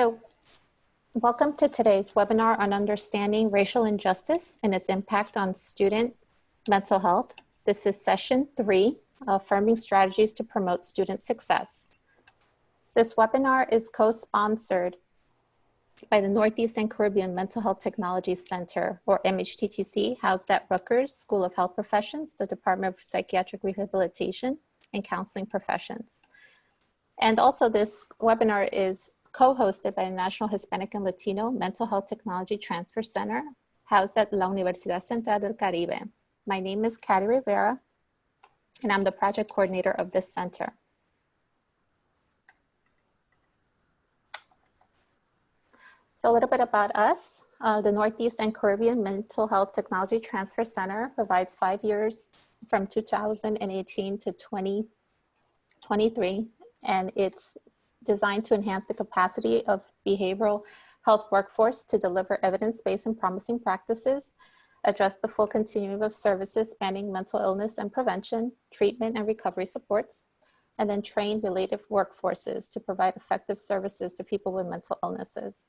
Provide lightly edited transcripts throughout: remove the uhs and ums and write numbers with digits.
So, welcome to today's webinar on understanding racial injustice and its impact on student mental health. This is session 3, Affirming Strategies to Promote Student Success. This webinar is co-sponsored by the Northeast and Caribbean Mental Health Technology Center, or MHTTC, housed at Rutgers School of Health Professions, the Department of Psychiatric Rehabilitation and Counseling Professions. And also this webinar is co-hosted by the National Hispanic and Latino Mental Health Technology Transfer Center, housed at La Universidad Central del Caribe. My name is Catty Rivera, and I'm the project coordinator of this center. So a little bit about us. The Northeast and Caribbean Mental Health Technology Transfer Center provides 5 years from 2018 to 2023, and it's designed to enhance the capacity of behavioral health workforce to deliver evidence-based and promising practices, address the full continuum of services spanning mental illness and prevention, treatment and recovery supports, and then train related workforces to provide effective services to people with mental illnesses.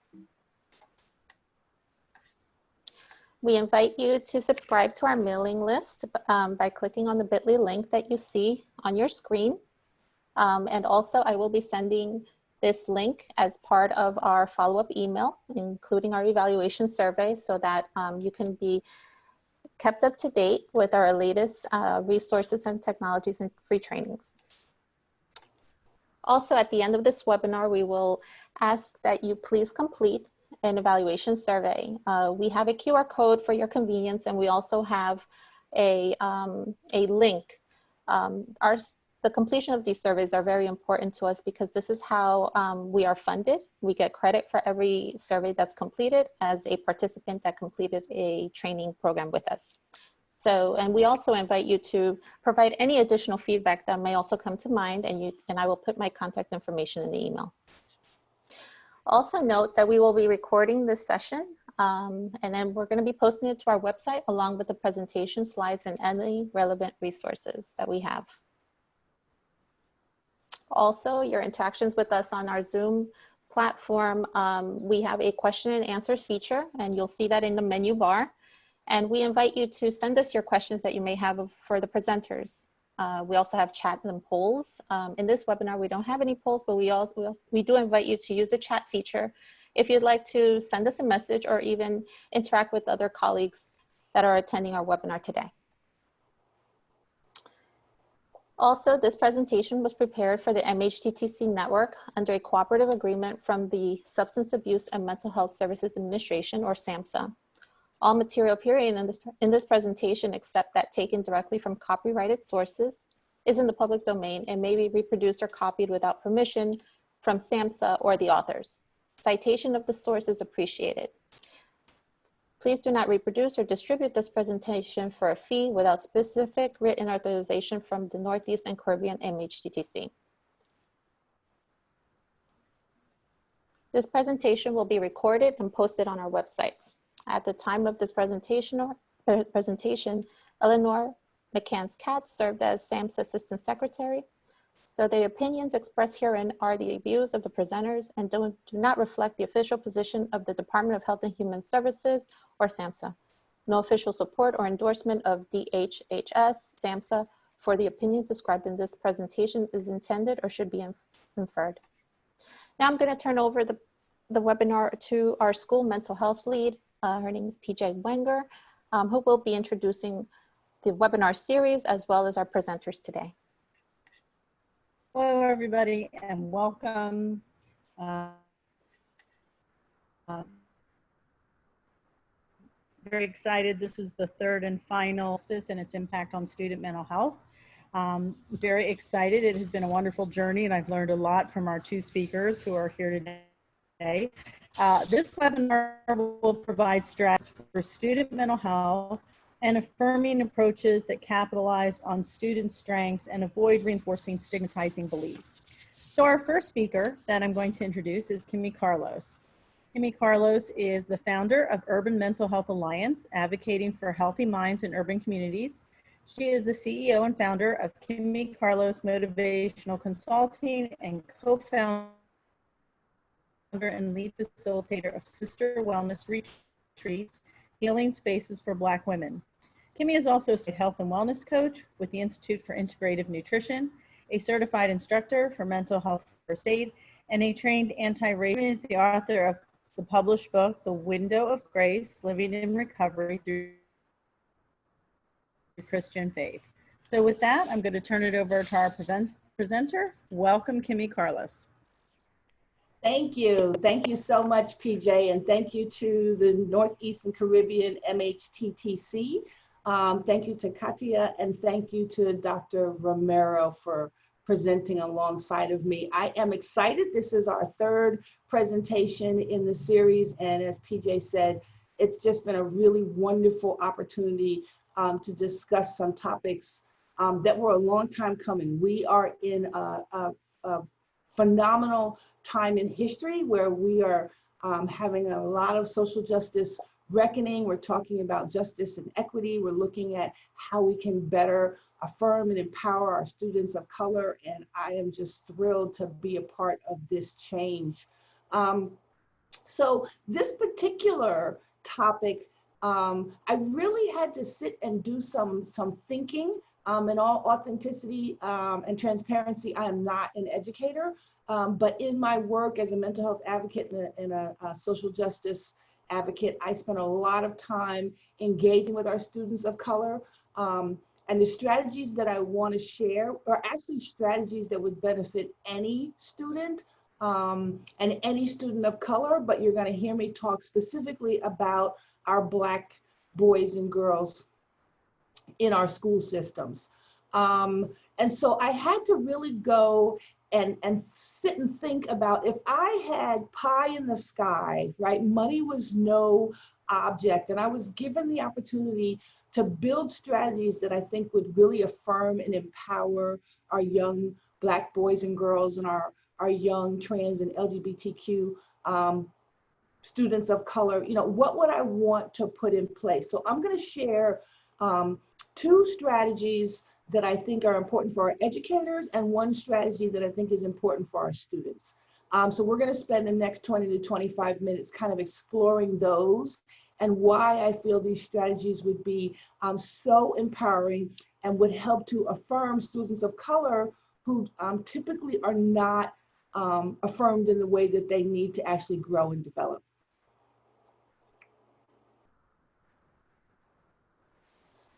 We invite you to subscribe to our mailing list by clicking on the bit.ly link that you see on your screen. And also I will be sending this link as part of our follow-up email, including our evaluation survey, so that you can be kept up to date with our latest resources and technologies and free trainings. Also, at the end of this webinar, we will ask that you please complete an evaluation survey. We have a QR code for your convenience, and we also have a link. The completion of these surveys are very important to us because this is how we are funded. We get credit for every survey that's completed as a participant that completed a training program with us. So, and we also invite you to provide any additional feedback that may also come to mind, and I will put my contact information in the email. Also note that we will be recording this session, and then we're going to be posting it to our website along with the presentation slides and any relevant resources that we have. Also, your interactions with us on our Zoom platform, we have a question and answer feature, and you'll see that in the menu bar. And we invite you to send us your questions that you may have for the presenters. We also have chat and polls. In this webinar, we don't have any polls, but we do invite you to use the chat feature if you'd like to send us a message or even interact with other colleagues that are attending our webinar today. Also, this presentation was prepared for the MHTTC network under a cooperative agreement from the Substance Abuse and Mental Health Services Administration, or SAMHSA. All material appearing in this presentation, except that taken directly from copyrighted sources, is in the public domain and may be reproduced or copied without permission from SAMHSA or the authors. Citation of the source is appreciated. Please do not reproduce or distribute this presentation for a fee without specific written authorization from the Northeast and Caribbean MHTTC. This presentation will be recorded and posted on our website. At the time of this presentation, Eleanor McCants-Katz served as SAMHSA Assistant Secretary. So the opinions expressed herein are the views of the presenters and do not reflect the official position of the Department of Health and Human Services or SAMHSA. No official support or endorsement of DHHS, SAMHSA, for the opinions described in this presentation is intended or should be inferred. Now I'm going to turn over the webinar to our school mental health lead. Her name is PJ Wenger, who will be introducing the webinar series as well as our presenters today. Hello, everybody, and welcome. Very excited. This is the third and final and its impact on student mental health. Very excited. It has been a wonderful journey, and I've learned a lot from our two speakers who are here today. This webinar will provide strategies for student mental health and affirming approaches that capitalize on student strengths and avoid reinforcing stigmatizing beliefs. So our first speaker that I'm going to introduce is Kimmy Carlos. Kimmy Carlos is the founder of Urban Mental Health Alliance, advocating for healthy minds in urban communities. She is the CEO and founder of Kimmy Carlos Motivational Consulting and co-founder and lead facilitator of Sister Wellness Retreats, Healing Spaces for Black Women. Kimmy is also a health and wellness coach with the Institute for Integrative Nutrition, a certified instructor for mental health first aid, and a trained anti-racist. Kimmy is the author of the published book, The Window of Grace, Living in Recovery Through Christian Faith. So with that, I'm going to turn it over to our presenter. Welcome, Kimmy Carlos. Thank you. Thank you so much, PJ, and thank you to the Northeast and Caribbean MHTTC. Thank you to Katia, and thank you to Dr. Romero for presenting alongside of me. I am excited. This is our third presentation in the series, and as PJ said, it's just been a really wonderful opportunity to discuss some topics that were a long time coming. We are in a phenomenal time in history where we are having a lot of social justice reckoning. We're talking about justice and equity. We're looking at how we can better affirm and empower our students of color, and I am just thrilled to be a part of this change. So this particular topic, I really had to sit and do some thinking. In all authenticity and transparency, I am not an educator, but in my work as a mental health advocate and a social justice advocate, I spent a lot of time engaging with our students of color. And the strategies that I want to share are actually strategies that would benefit any student and any student of color, but you're going to hear me talk specifically about our Black boys and girls in our school systems. And so I had to really go and sit and think about, if I had pie in the sky, right? Money was no object, and I was given the opportunity to build strategies that I think would really affirm and empower our young Black boys and girls and our young trans and LGBTQ students of color. You know, what would I want to put in place? So I'm going to share two strategies that I think are important for our educators and one strategy that I think is important for our students. So we're going to spend the next 20 to 25 minutes kind of exploring those and why I feel these strategies would be so empowering and would help to affirm students of color who typically are not affirmed in the way that they need to actually grow and develop.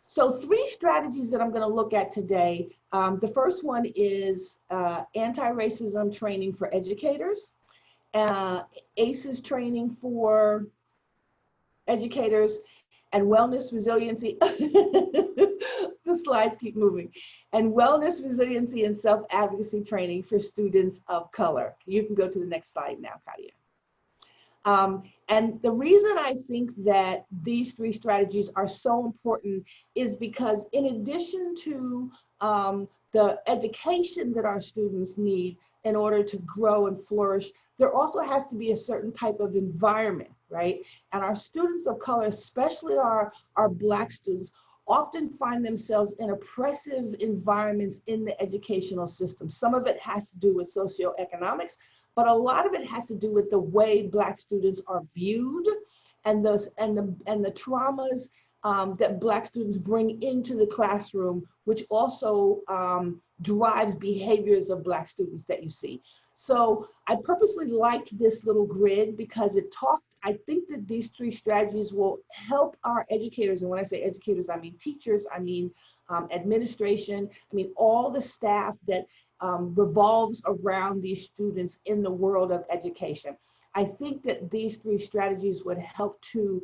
So 3 strategies that I'm going to look at today. The first one is anti-racism training for educators, ACEs training for educators, and wellness resiliency. The slides keep moving. And wellness resiliency and self-advocacy training for students of color. You can go to the next slide now, Katia. And the reason I think that these 3 strategies are so important is because in addition to the education that our students need in order to grow and flourish, there also has to be a certain type of environment, right? And our students of color, especially our Black students, often find themselves in oppressive environments in the educational system. Some of it has to do with socioeconomics, but a lot of it has to do with the way Black students are viewed and the traumas that Black students bring into the classroom, which also drives behaviors of Black students that you see. So I purposely liked this little grid because it talked, I think that these 3 strategies will help our educators. And when I say educators, I mean teachers, I mean administration, I mean all the staff that revolves around these students in the world of education. I think that these 3 strategies would help to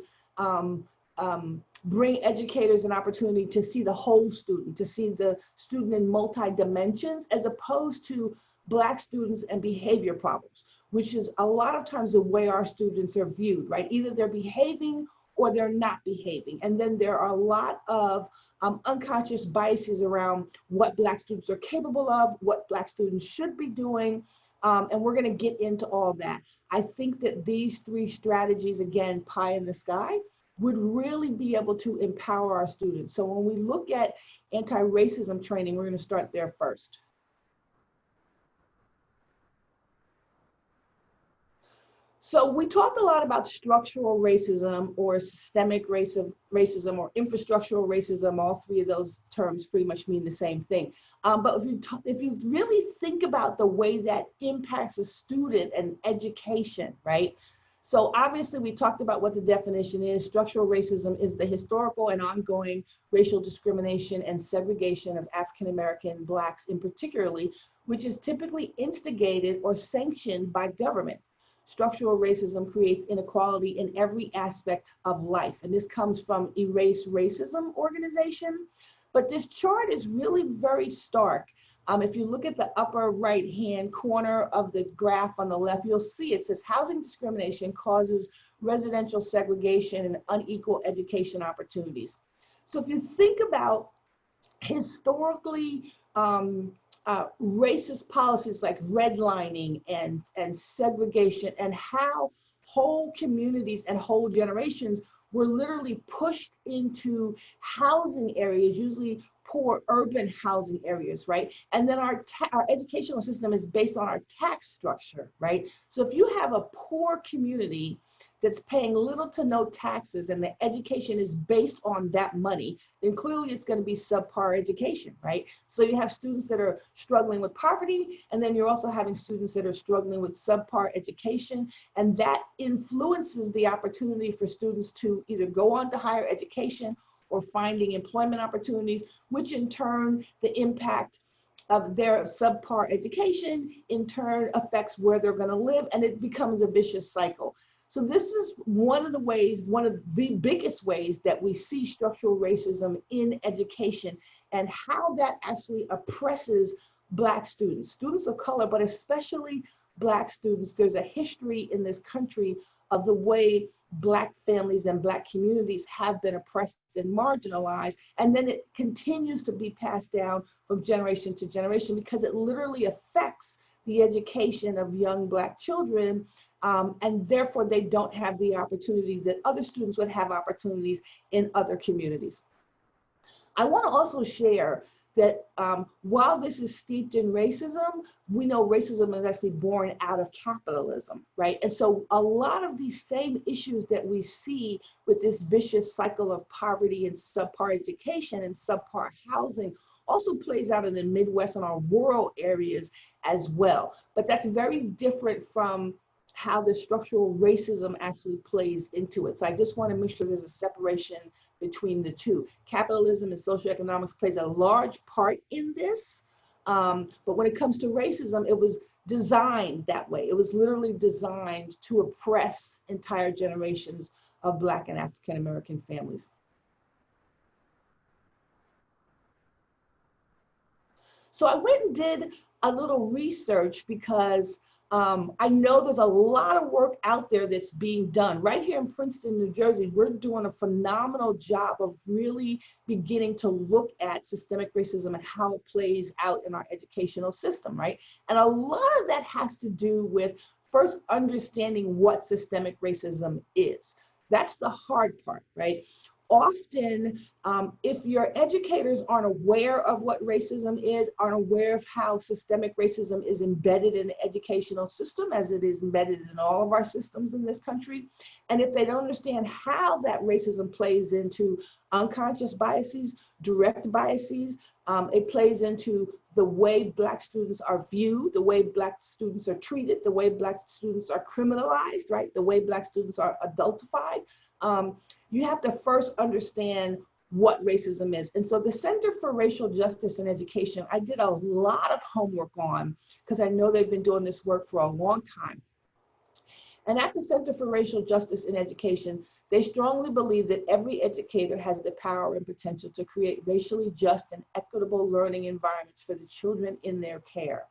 bring educators an opportunity to see the whole student, to see the student in multi-dimensions, as opposed to Black students and behavior problems, which is a lot of times the way our students are viewed, right? Either they're behaving or they're not behaving. And then there are a lot of unconscious biases around what Black students are capable of, what Black students should be doing, and we're gonna get into all that. I think that these 3 strategies, again, pie in the sky, would really be able to empower our students. So when we look at anti-racism training, we're gonna start there first. So we talked a lot about structural racism or systemic racism or infrastructural racism. All three of those terms pretty much mean the same thing. But if you really think about the way that impacts a student and education, right? So obviously we talked about what the definition is. Structural racism is the historical and ongoing racial discrimination and segregation of African American, Blacks in particularly, which is typically instigated or sanctioned by government. Structural racism creates inequality in every aspect of life. And this comes from Erase Racism organization. But this chart is really very stark. If you look at the upper right-hand corner of the graph on the left, you'll see it says housing discrimination causes residential segregation and unequal education opportunities. So if you think about historically racist policies like redlining and segregation, and how whole communities and whole generations were literally pushed into housing areas, usually poor urban housing areas, right? And then our educational system is based on our tax structure, right? So if you have a poor community that's paying little to no taxes and the education is based on that money, then clearly it's going to be subpar education, right? So you have students that are struggling with poverty, and then you're also having students that are struggling with subpar education, and that influences the opportunity for students to either go on to higher education or finding employment opportunities, which in turn, the impact of their subpar education in turn affects where they're going to live, and it becomes a vicious cycle. So this is one of the ways, one of the biggest ways that we see structural racism in education, and how that actually oppresses Black students, students of color, but especially Black students. There's a history in this country of the way Black families and Black communities have been oppressed and marginalized, and then it continues to be passed down from generation to generation because it literally affects the education of young Black children. And therefore they don't have the opportunity that other students would have opportunities in other communities. I want to also share that while this is steeped in racism, we know racism is actually born out of capitalism, right? And so a lot of these same issues that we see with this vicious cycle of poverty and subpar education and subpar housing also plays out in the Midwest and our rural areas as well. But that's very different from how the structural racism actually plays into it. So I just want to make sure there's a separation between the two. Capitalism and socioeconomics plays a large part in this, but when it comes to racism, it was designed that way. It was literally designed to oppress entire generations of Black and African American families. So I went and did a little research because I know there's a lot of work out there that's being done. Right here in Princeton, New Jersey, we're doing a phenomenal job of really beginning to look at systemic racism and how it plays out in our educational system, right? And a lot of that has to do with first understanding what systemic racism is. That's the hard part, right? Often, if your educators aren't aware of what racism is, aren't aware of how systemic racism is embedded in the educational system, as it is embedded in all of our systems in this country, and if they don't understand how that racism plays into unconscious biases, direct biases, it plays into the way Black students are viewed, the way Black students are treated, the way Black students are criminalized, right? The way Black students are adultified. You have to first understand what racism is. And so the Center for Racial Justice in Education, I did a lot of homework on, because I know they've been doing this work for a long time. And at the Center for Racial Justice in Education, they strongly believe that every educator has the power and potential to create racially just and equitable learning environments for the children in their care.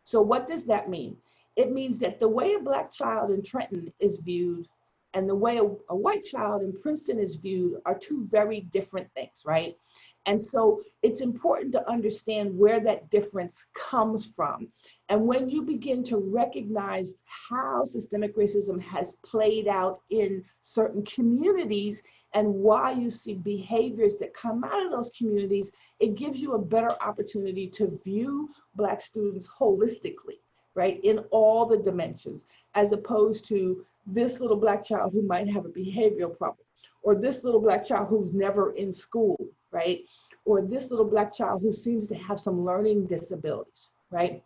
So what does that mean? It means that the way a Black child in Trenton is viewed and the way a white child in Princeton is viewed are two very different things, right? And so it's important to understand where that difference comes from. And when you begin to recognize how systemic racism has played out in certain communities and why you see behaviors that come out of those communities, it gives you a better opportunity to view Black students holistically, right? In all the dimensions, as opposed to this little Black child who might have a behavioral problem, or this little Black child who's never in school, right? Or this little Black child who seems to have some learning disabilities, right?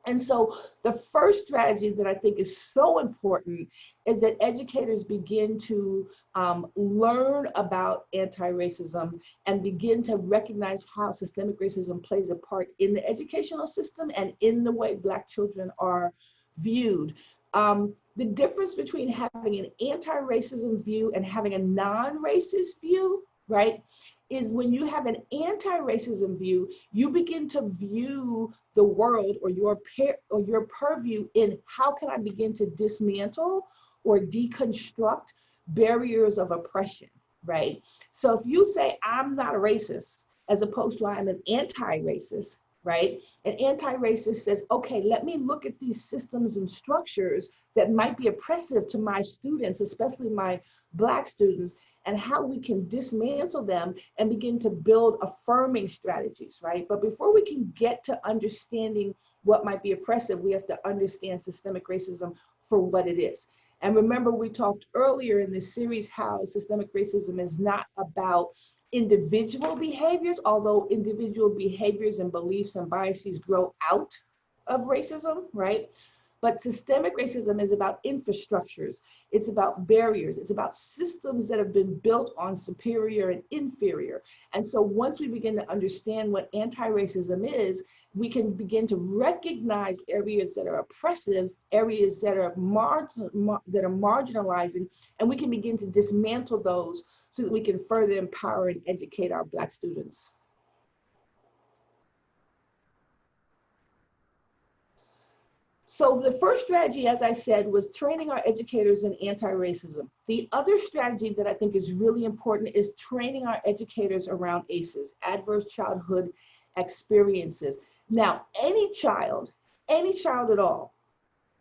And so the first strategy that I think is so important is that educators begin to learn about anti-racism and begin to recognize how systemic racism plays a part in the educational system and in the way Black children are viewed. The difference between having an anti-racism view and having a non-racist view, right, is when you have an anti-racism view, you begin to view the world or your purview in how can I begin to dismantle or deconstruct barriers of oppression, right? So if you say I'm not a racist, as opposed to I'm an anti-racist, right? An anti-racist says, okay, let me look at these systems and structures that might be oppressive to my students, especially my Black students, and how we can dismantle them and begin to build affirming strategies, right? But before we can get to understanding what might be oppressive, we have to understand systemic racism for what it is. And remember, we talked earlier in this series how systemic racism is not about individual behaviors, although individual behaviors and beliefs and biases grow out of racism, right? But systemic racism is about infrastructures. It's about barriers. It's about systems that have been built on superior and inferior. And so once we begin to understand what anti-racism is, we can begin to recognize areas that are oppressive, areas that are marginalizing, and we can begin to dismantle those so that we can further empower and educate our Black students. So the first strategy, as I said, was training our educators in anti-racism. The other strategy that I think is really important is training our educators around ACEs, adverse childhood experiences. Now, any child at all,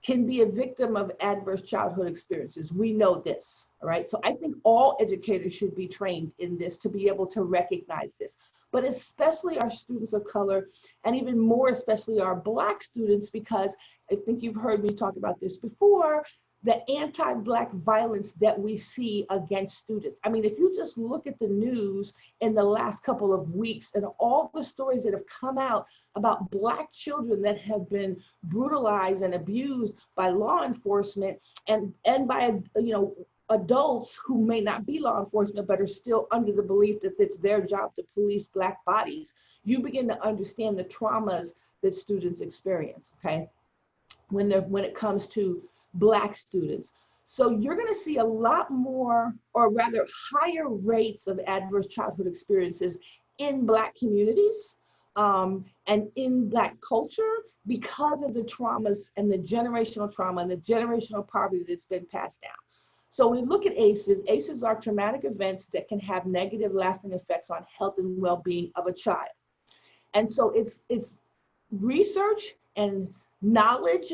can be a victim of adverse childhood experiences. We know this, all right? So I think all educators should be trained in this to be able to recognize this, but especially our students of color, and even more especially our Black students, because I think you've heard me talk about this before, the anti-Black violence that we see against students. I mean, if you just look at the news in the last couple of weeks and all the stories that have come out about Black children that have been brutalized and abused by law enforcement and by, you know, adults who may not be law enforcement, but are still under the belief that it's their job to police Black bodies, you begin to understand the traumas that students experience, okay? When it comes to Black students. So you're going to see a lot more, or rather higher rates of adverse childhood experiences in Black communities and in Black culture because of the traumas and the generational trauma and the generational poverty that's been passed down. So when we look at ACEs, ACEs are traumatic events that can have negative lasting effects on health and well-being of a child. And so it's research and knowledge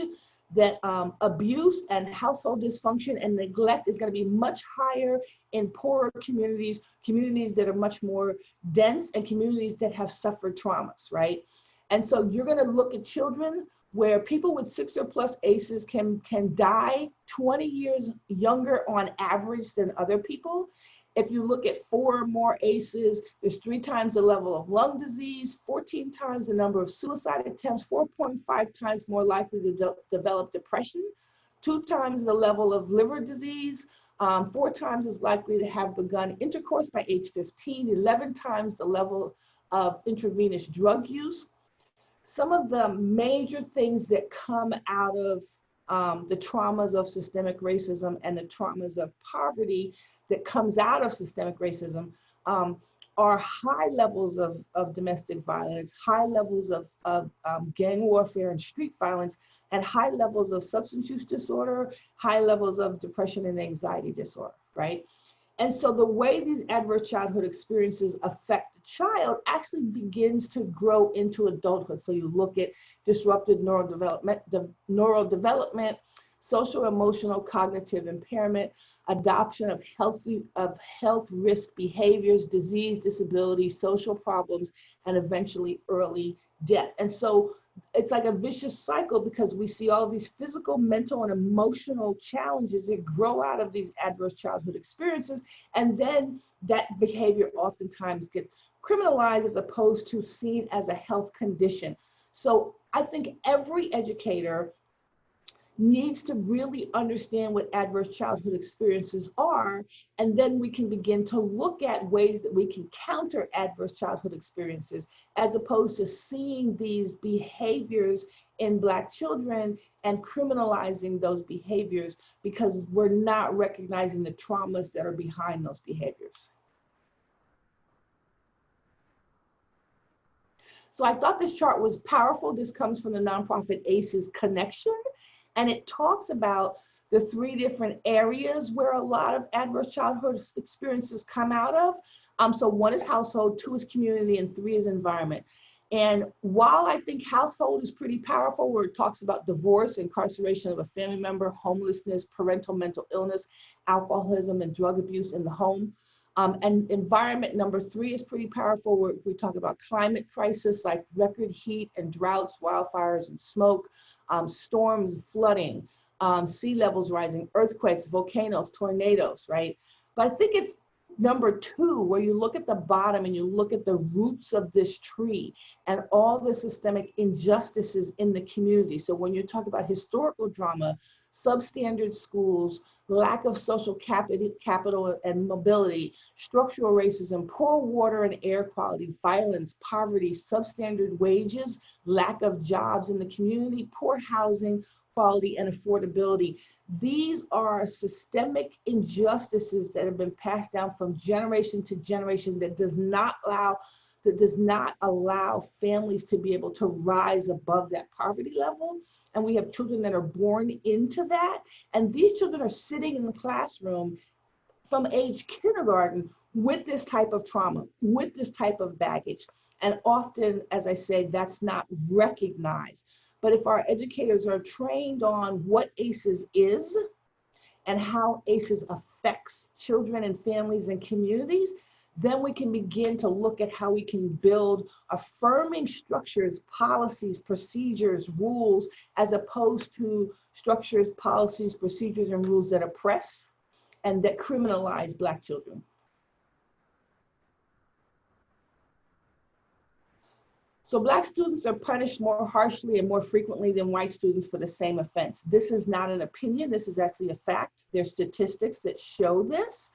that abuse and household dysfunction and neglect is going to be much higher in poorer communities, communities that are much more dense, and communities that have suffered traumas, right? And so you're going to look at children where people with 6 or plus ACEs can die 20 years younger on average than other people. If you look at 4 or more ACEs, there's 3 times the level of lung disease, 14 times the number of suicide attempts, 4.5 times more likely to develop depression, 2 times the level of liver disease, 4 times as likely to have begun intercourse by age 15, 11 times the level of intravenous drug use. Some of the major things that come out of the traumas of systemic racism and the traumas of poverty that comes out of systemic racism are high levels of domestic violence, high levels of gang warfare and street violence, and high levels of substance use disorder, high levels of depression and anxiety disorder, right? And so the way these adverse childhood experiences affect the child actually begins to grow into adulthood. So you look at disrupted neural development, social, emotional, cognitive impairment, adoption of health risk behaviors, disease, disability, social problems, and eventually early death. And so it's like a vicious cycle because we see all these physical, mental, and emotional challenges that grow out of these adverse childhood experiences. And then that behavior oftentimes gets criminalized as opposed to seen as a health condition. So I think every educator needs to really understand what adverse childhood experiences are, and then we can begin to look at ways that we can counter adverse childhood experiences, as opposed to seeing these behaviors in Black children and criminalizing those behaviors because we're not recognizing the traumas that are behind those behaviors. So I thought this chart was powerful. This comes from the nonprofit ACE's Connection. And it talks about the 3 different areas where a lot of adverse childhood experiences come out of. So 1 is household, 2 is community, and 3 is environment. And while I think household is pretty powerful, where it talks about divorce, incarceration of a family member, homelessness, parental mental illness, alcoholism, and drug abuse in the home. And environment, number 3, is pretty powerful, where we talk about climate crisis like record heat and droughts, wildfires and smoke, storms, flooding, sea levels rising, earthquakes, volcanoes, tornadoes, right? But I think it's number 2, where you look at the bottom and you look at the roots of this tree and all the systemic injustices in the community. So when you talk about historical drama, substandard schools, lack of social capital and mobility, structural racism, poor water and air quality, violence, poverty, substandard wages, lack of jobs in the community, poor housing, quality, and affordability. These are systemic injustices that have been passed down from generation to generation that does not allow families to be able to rise above that poverty level. And we have children that are born into that. And these children are sitting in the classroom from age kindergarten with this type of trauma, with this type of baggage. And often, as I say, that's not recognized. But if our educators are trained on what ACEs is and how ACEs affects children and families and communities, then we can begin to look at how we can build affirming structures, policies, procedures, rules, as opposed to structures, policies, procedures, and rules that oppress and that criminalize Black children. So Black students are punished more harshly and more frequently than white students for the same offense. This is not an opinion, this is actually a fact. There's statistics that show this.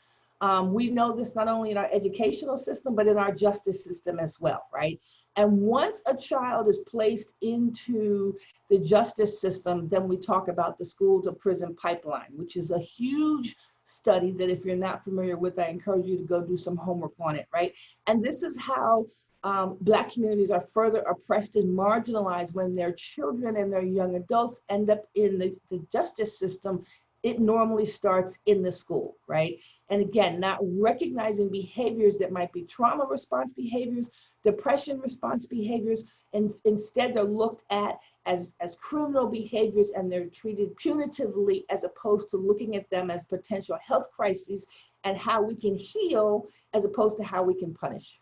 We know this not only in our educational system, but in our justice system as well, right? And once a child is placed into the justice system, then we talk about the school to prison pipeline, which is a huge study that if you're not familiar with, I encourage you to go do some homework on it, right? And this is how Black communities are further oppressed and marginalized when their children and their young adults end up in the justice system. It normally starts in the school, right? And again, not recognizing behaviors that might be trauma response behaviors, depression response behaviors, and instead they're looked at as criminal behaviors and they're treated punitively as opposed to looking at them as potential health crises and how we can heal as opposed to how we can punish.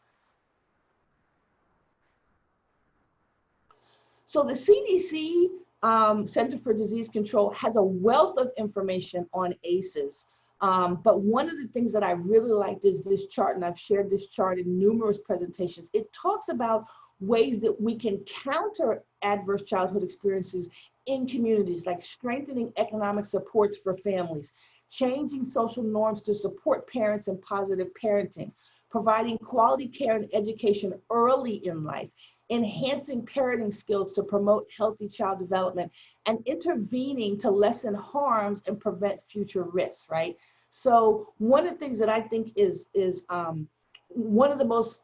So the CDC, Center for Disease Control, has a wealth of information on ACEs. But one of the things that I really liked is this chart, and I've shared this chart in numerous presentations. It talks about ways that we can counter adverse childhood experiences in communities, like strengthening economic supports for families, changing social norms to support parents and positive parenting, providing quality care and education early in life, enhancing parenting skills to promote healthy child development, and intervening to lessen harms and prevent future risks, right? So one of the things that I think is one of the most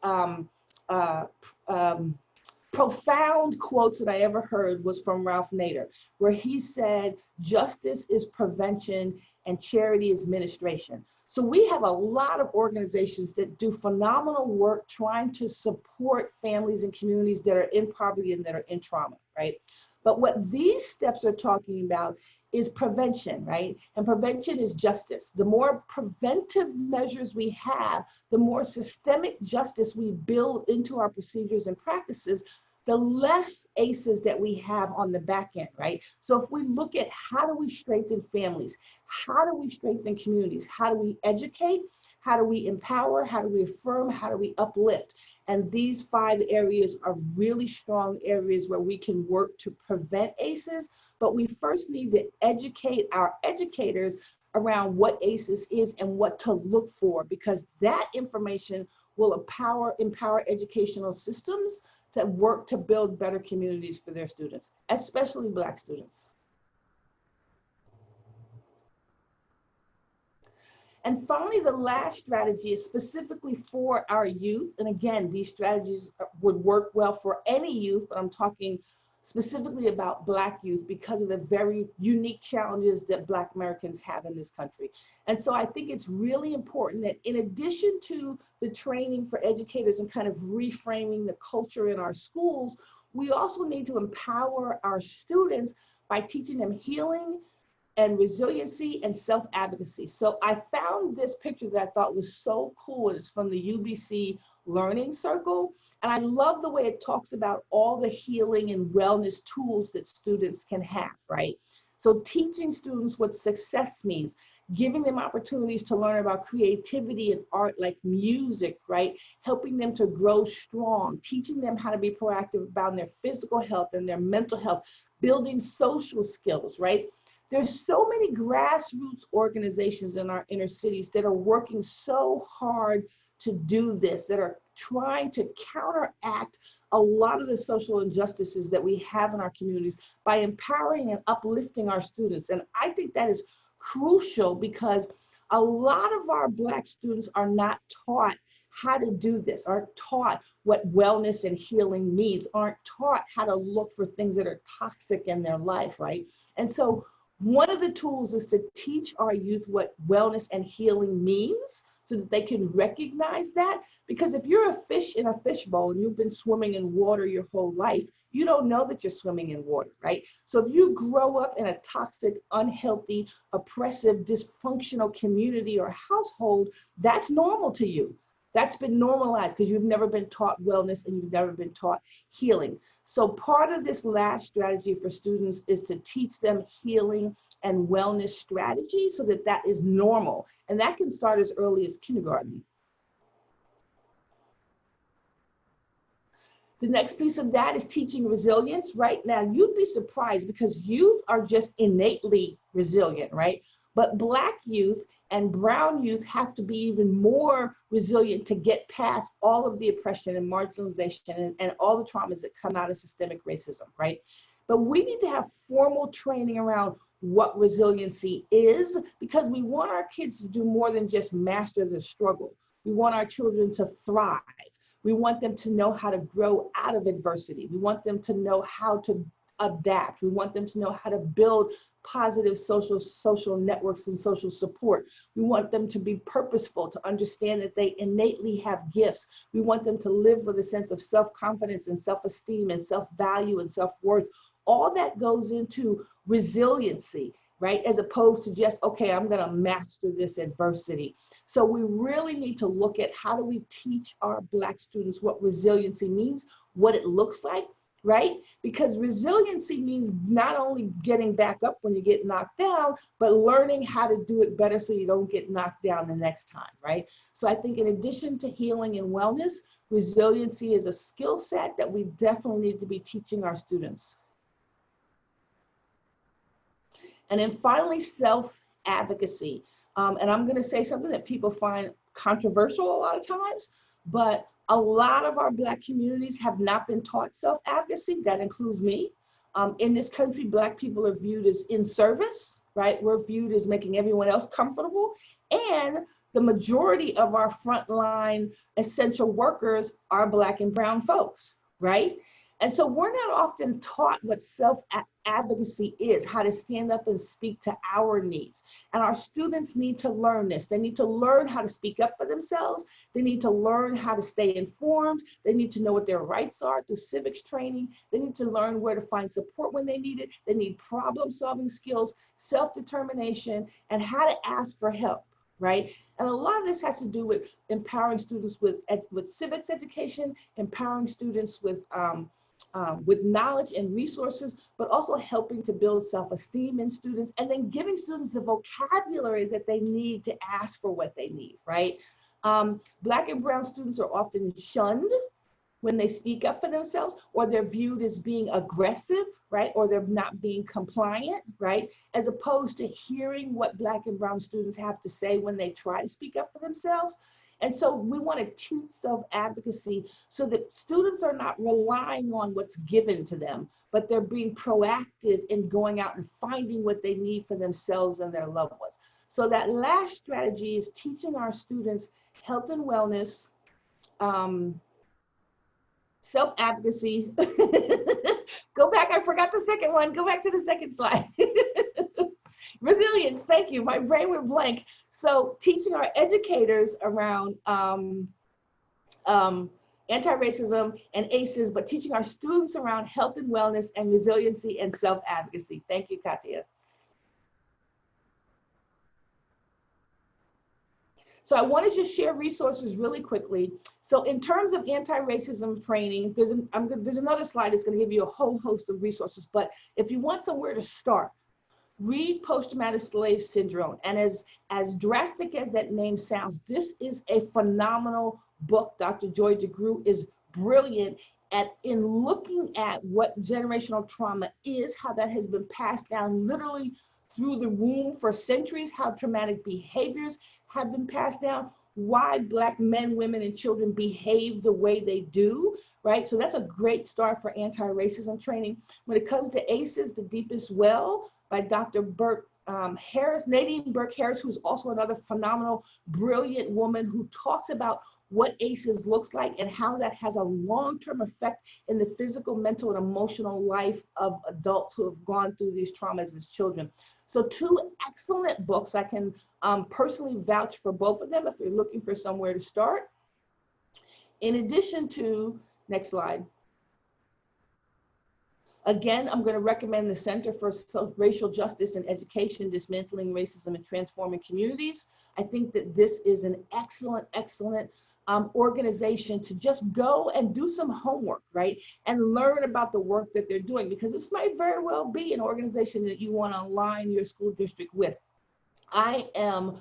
profound quotes that I ever heard was from Ralph Nader, where he said, "Justice is prevention and charity is administration." So we have a lot of organizations that do phenomenal work trying to support families and communities that are in poverty and that are in trauma, right? But what these steps are talking about is prevention, right? And prevention is justice. The more preventive measures we have, the more systemic justice we build into our procedures and practices, the less ACEs that we have on the back end, right? So if we look at how do we strengthen families, how do we strengthen communities, how do we educate, how do we empower, how do we affirm, how do we uplift? And these 5 areas are really strong areas where we can work to prevent ACEs, but we first need to educate our educators around what ACEs is and what to look for, because that information will empower educational systems to work to build better communities for their students, especially Black students. And finally, the last strategy is specifically for our youth. And again, these strategies would work well for any youth, but I'm talking specifically about Black youth because of the very unique challenges that Black Americans have in this country. And so I think it's really important that in addition to the training for educators and kind of reframing the culture in our schools, we also need to empower our students by teaching them healing and resiliency and self-advocacy. So I found this picture that I thought was so cool. It's from the UBC Learning Circle. And I love the way it talks about all the healing and wellness tools that students can have, right? So teaching students what success means, giving them opportunities to learn about creativity and art like music, right? Helping them to grow strong, teaching them how to be proactive about their physical health and their mental health, building social skills, right? There's so many grassroots organizations in our inner cities that are working so hard to do this, that are trying to counteract a lot of the social injustices that we have in our communities by empowering and uplifting our students. And I think that is crucial because a lot of our Black students are not taught how to do this, aren't taught what wellness and healing means, aren't taught how to look for things that are toxic in their life, right? And so one of the tools is to teach our youth what wellness and healing means so that they can recognize that. Because if you're a fish in a fishbowl and you've been swimming in water your whole life, you don't know that you're swimming in water, right? So if you grow up in a toxic, unhealthy, oppressive, dysfunctional community or household, that's normal to you. That's been normalized because you've never been taught wellness and you've never been taught healing. So part of this last strategy for students is to teach them healing and wellness strategies so that that is normal. And that can start as early as kindergarten. The next piece of that is teaching resilience. Right now, you'd be surprised because youth are just innately resilient, right? But Black youth and brown youth have to be even more resilient to get past all of the oppression and marginalization and all the traumas that come out of systemic racism, right? But we need to have formal training around what resiliency is, because we want our kids to do more than just master the struggle. We want our children to thrive. We want them to know how to grow out of adversity. We want them to know how to adapt. We want them to know how to build positive social networks and social support. We want them to be purposeful, to understand that they innately have gifts. We want them to live with a sense of self-confidence and self-esteem and self-value and self-worth. All that goes into resiliency, right? As opposed to just, okay, I'm gonna master this adversity. So we really need to look at how do we teach our Black students what resiliency means, what it looks like, right? Because resiliency means not only getting back up when you get knocked down, but learning how to do it better so you don't get knocked down the next time, right? So I think in addition to healing and wellness, resiliency is a skill set that we definitely need to be teaching our students. And then finally, self-advocacy. And I'm gonna say something that people find controversial a lot of times, but a lot of our Black communities have not been taught self-advocacy. That includes me. In this country, Black people are viewed as in service, right? We're viewed as making everyone else comfortable. And the majority of our frontline essential workers are Black and brown folks, right? And so we're not often taught what self-advocacy is, how to stand up and speak to our needs. And our students need to learn this. They need to learn how to speak up for themselves. They need to learn how to stay informed. They need to know what their rights are through civics training. They need to learn where to find support when they need it. They need problem-solving skills, self-determination, and how to ask for help, right? And a lot of this has to do with empowering students with civics education, empowering students with with knowledge and resources, but also helping to build self-esteem in students, and then giving students the vocabulary that they need to ask for what they need, right? Black and brown students are often shunned when they speak up for themselves, or they're viewed as being aggressive, right? Or they're not being compliant, right? As opposed to hearing what Black and brown students have to say when they try to speak up for themselves. And so we want to teach self-advocacy so that students are not relying on what's given to them, but they're being proactive in going out and finding what they need for themselves and their loved ones. So that last strategy is teaching our students health and wellness, self-advocacy. Go back, I forgot the second one. Go back to the second slide. Resilience, thank you. My brain went blank. So teaching our educators around anti-racism and ACEs, but teaching our students around health and wellness and resiliency and self-advocacy. Thank you, Katia. So I want to just share resources really quickly. So in terms of anti-racism training, there's another slide that's going to give you a whole host of resources. But if you want somewhere to start, read Post-Traumatic Slave Syndrome. And as drastic as that name sounds, this is a phenomenal book. Dr. Joy DeGruy is brilliant in looking at what generational trauma is, how that has been passed down literally through the womb for centuries, how traumatic behaviors have been passed down, why Black men, women, and children behave the way they do, right? So that's a great start for anti-racism training. When it comes to ACEs, The Deepest Well by Dr. Burke Harris, Nadine Burke Harris, who's also another phenomenal, brilliant woman who talks about what ACEs looks like and how that has a long-term effect in the physical, mental, and emotional life of adults who have gone through these traumas as children. So two excellent books. I can personally vouch for both of them if you're looking for somewhere to start. In addition to, next slide. Again, I'm going to recommend the Center for Racial Justice and Education, Dismantling Racism and Transforming Communities. I think that this is an excellent, excellent organization to just go and do some homework, right? And learn about the work that they're doing, because this might very well be an organization that you want to align your school district with. I am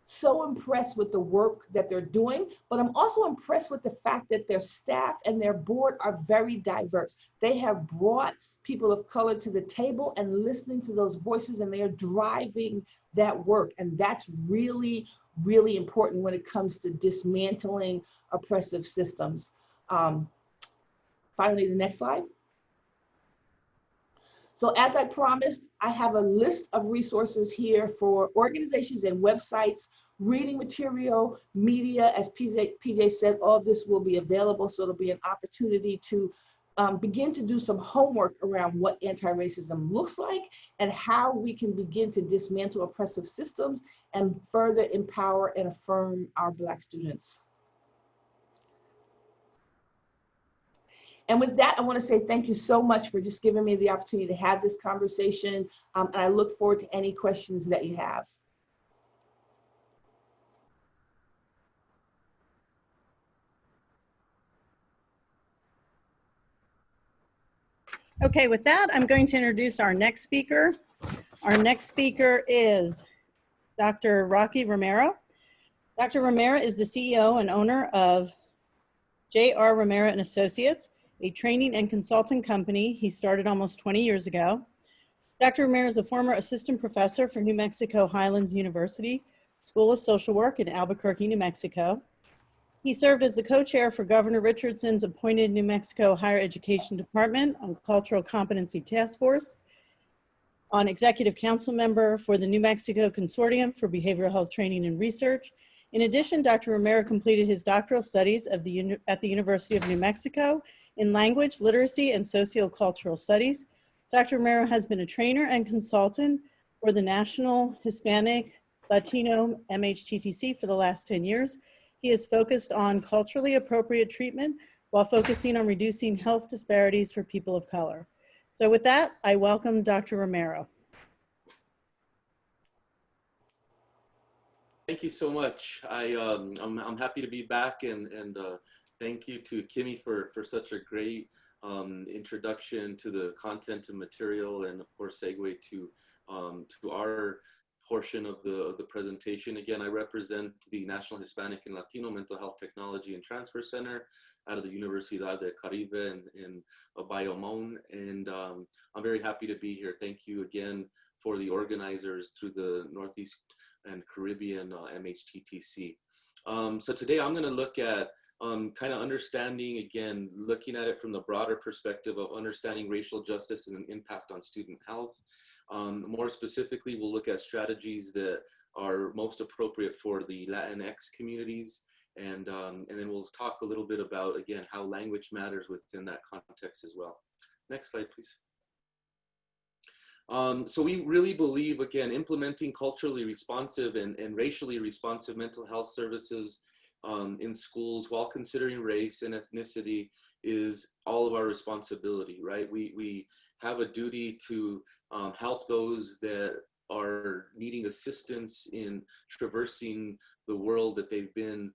so impressed with the work that they're doing, but I'm also impressed with the fact that their staff and their board are very diverse. They have brought people of color to the table and listening to those voices, and they are driving that work. And that's really, really important when it comes to dismantling oppressive systems. Finally, the next slide. So as I promised, I have a list of resources here for organizations and websites, reading material, media. As PJ said, all this will be available, so it'll be an opportunity to begin to do some homework around what anti-racism looks like and how we can begin to dismantle oppressive systems and further empower and affirm our Black students. And with that, I want to say thank you so much for just giving me the opportunity to have this conversation. And I look forward to any questions that you have. Okay, with that, I'm going to introduce our next speaker. Our next speaker is Dr. Rocky Romero. Dr. Romero is the CEO and owner of J.R. Romero and Associates, a training and consulting company he started almost 20 years ago. Dr. Romero is a former assistant professor for New Mexico Highlands University School of Social Work in Albuquerque, New Mexico. He served as the co-chair for Governor Richardson's appointed New Mexico Higher Education Department on Cultural Competency Task Force, on executive council member for the New Mexico Consortium for Behavioral Health Training and Research. In addition, Dr. Romero completed his doctoral studies at the University of New Mexico in language, literacy, and sociocultural studies. Dr. Romero has been a trainer and consultant for the National Hispanic Latino MHTTC for the last 10 years. He is focused on culturally appropriate treatment while focusing on reducing health disparities for people of color. So with that, I welcome Dr. Romero. Thank you so much. I'm happy to be back, and thank you to Kimmy for such a great introduction to the content and material, and of course segue to our portion of the presentation. Again, I represent the National Hispanic and Latino Mental Health Technology and Transfer Center out of the Universidad de Caribe in Bayamón, and I'm very happy to be here. Thank you again for the organizers through the Northeast and Caribbean MHTTC. So today I'm going to look at kind of understanding, again, looking at it from the broader perspective of understanding racial justice and an impact on student health. More specifically, we'll look at strategies that are most appropriate for the Latinx communities. And then we'll talk a little bit about, again, how language matters within that context as well. Next slide, please. So we really believe, again, implementing culturally responsive and racially responsive mental health services in schools while considering race and ethnicity is all of our responsibility, right? We have a duty to help those that are needing assistance in traversing the world that they've been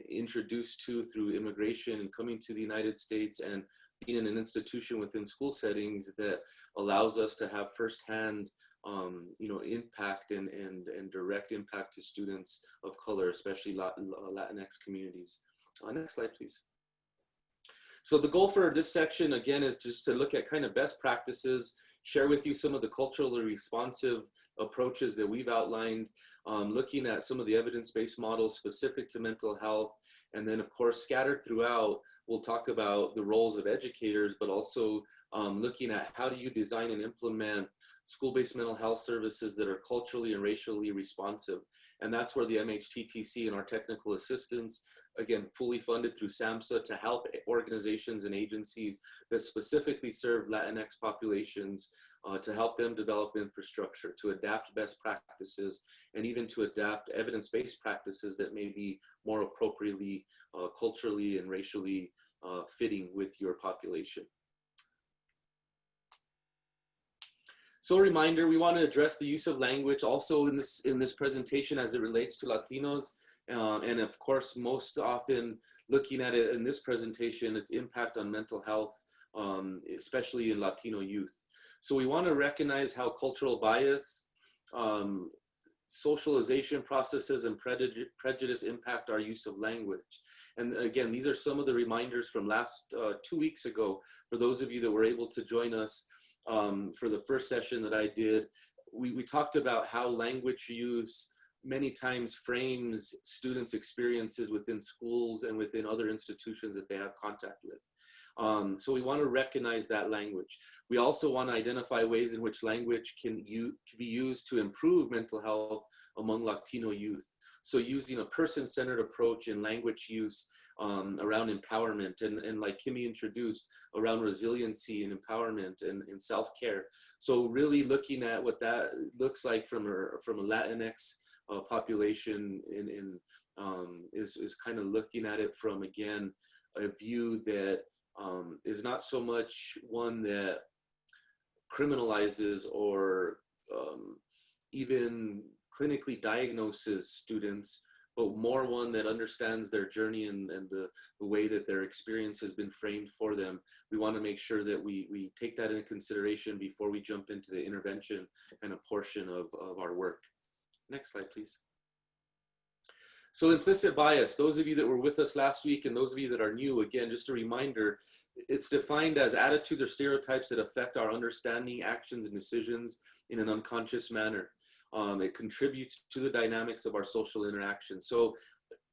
introduced to through immigration and coming to the United States, and being in an institution within school settings that allows us to have firsthand impact and direct impact to students of color, especially Latinx communities. Next slide, please. So the goal for this section, again, is just to look at kind of best practices, share with you some of the culturally responsive approaches that we've outlined, looking at some of the evidence-based models specific to mental health, and then of course scattered throughout, we'll talk about the roles of educators, but also looking at how do you design and implement school-based mental health services that are culturally and racially responsive. And that's where the MHTTC and our technical assistance, again, fully funded through SAMHSA, to help organizations and agencies that specifically serve Latinx populations, to help them develop infrastructure, to adapt best practices, and even to adapt evidence-based practices that may be more appropriately culturally and racially fitting with your population. So a reminder, we want to address the use of language also in this presentation as it relates to Latinos, and of course, most often looking at it in this presentation, its impact on mental health, especially in Latino youth. So we want to recognize how cultural bias, socialization processes, and prejudice impact our use of language. And again, these are some of the reminders from last 2 weeks ago. For those of you that were able to join us for the first session that I did, we talked about how language use many times frames students' experiences within schools and within other institutions that they have contact with. So we want to recognize that language. We also want to identify ways in which language can be used to improve mental health among Latino youth. So using a person-centered approach in language use around empowerment, and like Kimmy introduced, around resiliency and empowerment and self-care. So really looking at what that looks like from a Latinx population is kind of looking at it from, again, a view that is not so much one that criminalizes or even clinically diagnoses students, but more one that understands their journey and the way that their experience has been framed for them. We want to make sure that we take that into consideration before we jump into the intervention kind of portion of our work. Next slide, please. So implicit bias, those of you that were with us last week and those of you that are new, again, just a reminder, it's defined as attitudes or stereotypes that affect our understanding, actions, and decisions in an unconscious manner. It contributes to the dynamics of our social interaction. So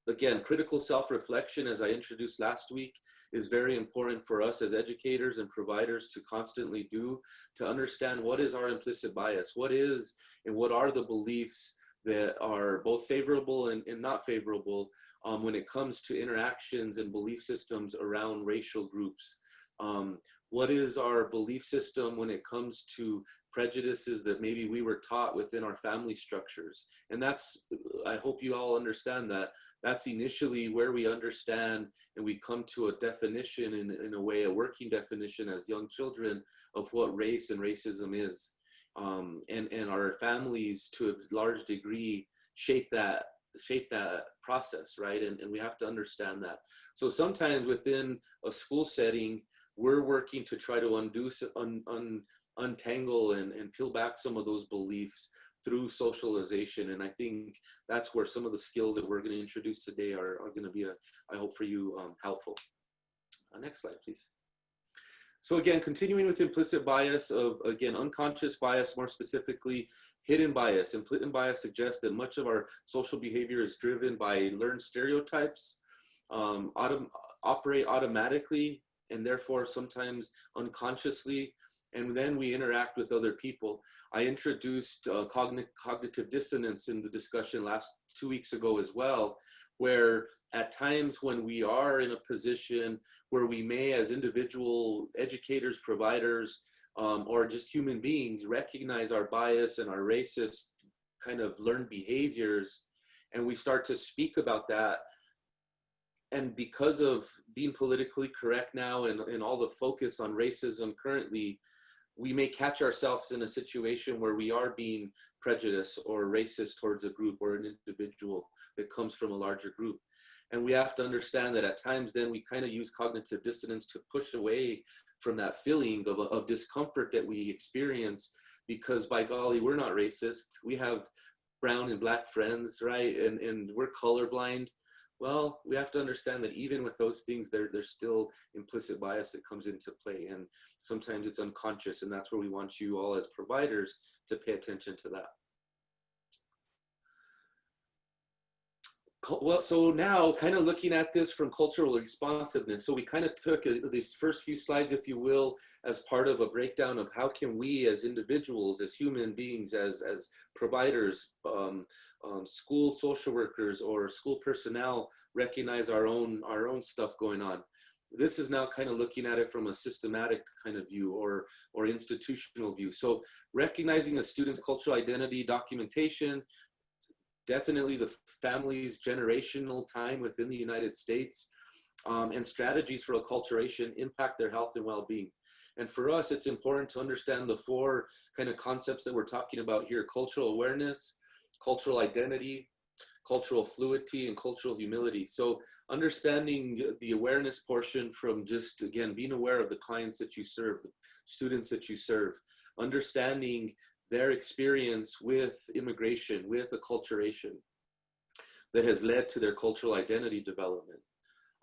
again, critical self-reflection, as I introduced last week, is very important for us as educators and providers to constantly do, to understand what is our implicit bias, what is and what are the beliefs that are both favorable and not favorable when it comes to interactions and belief systems around racial groups. What is our belief system when it comes to prejudices that maybe we were taught within our family structures? And that's, I hope you all understand that, that's initially where we understand and we come to a definition, in a way, a working definition as young children of what race and racism is. And our families, to a large degree, shape that process, right? And we have to understand that. So sometimes within a school setting, we're working to try to untangle and peel back some of those beliefs through socialization. And I think that's where some of the skills that we're going to introduce today are going to be, I hope for you, helpful. Next slide, please. So again, continuing with implicit bias of, again, unconscious bias, more specifically, hidden bias. Implicit bias suggests that much of our social behavior is driven by learned stereotypes, operate automatically, and therefore sometimes unconsciously, and then we interact with other people. I introduced cognitive dissonance in the discussion 2 weeks ago as well, where at times when we are in a position where we may, as individual educators, providers, or just human beings, recognize our bias and our racist kind of learned behaviors, and we start to speak about that. And because of being politically correct now and all the focus on racism currently, we may catch ourselves in a situation where we are being prejudiced or racist towards a group or an individual that comes from a larger group. And we have to understand that at times then we kind of use cognitive dissonance to push away from that feeling of discomfort that we experience, because by golly, we're not racist. We have brown and black friends, right? And we're colorblind. Well, we have to understand that even with those things, there's still implicit bias that comes into play. And sometimes it's unconscious, and that's where we want you all as providers to pay attention to that. Well, so now kind of looking at this from cultural responsiveness. So we kind of took these first few slides, if you will, as part of a breakdown of how can we as individuals, as human beings, as providers, school social workers or school personnel recognize our own stuff going on. This is now kind of looking at it from a systematic kind of view or institutional view. So recognizing a student's cultural identity, documentation, definitely the family's generational time within the United States, and strategies for acculturation impact their health and well-being. And for us, it's important to understand the four kind of concepts that we're talking about here: cultural awareness, cultural identity, cultural fluidity, and cultural humility. So understanding the awareness portion from just, again, being aware of the clients that you serve, the students that you serve, understanding their experience with immigration, with acculturation that has led to their cultural identity development.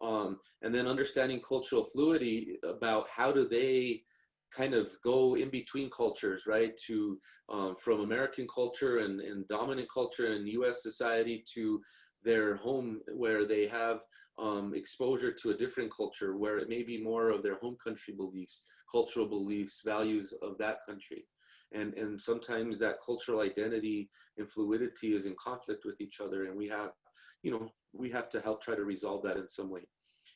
And then understanding cultural fluidity about how do they kind of go in between cultures, right? To from American culture and dominant culture in US society to their home where they have exposure to a different culture where it may be more of their home country beliefs, cultural beliefs, values of that country. And sometimes that cultural identity and fluidity is in conflict with each other, and we have, we have to help try to resolve that in some way.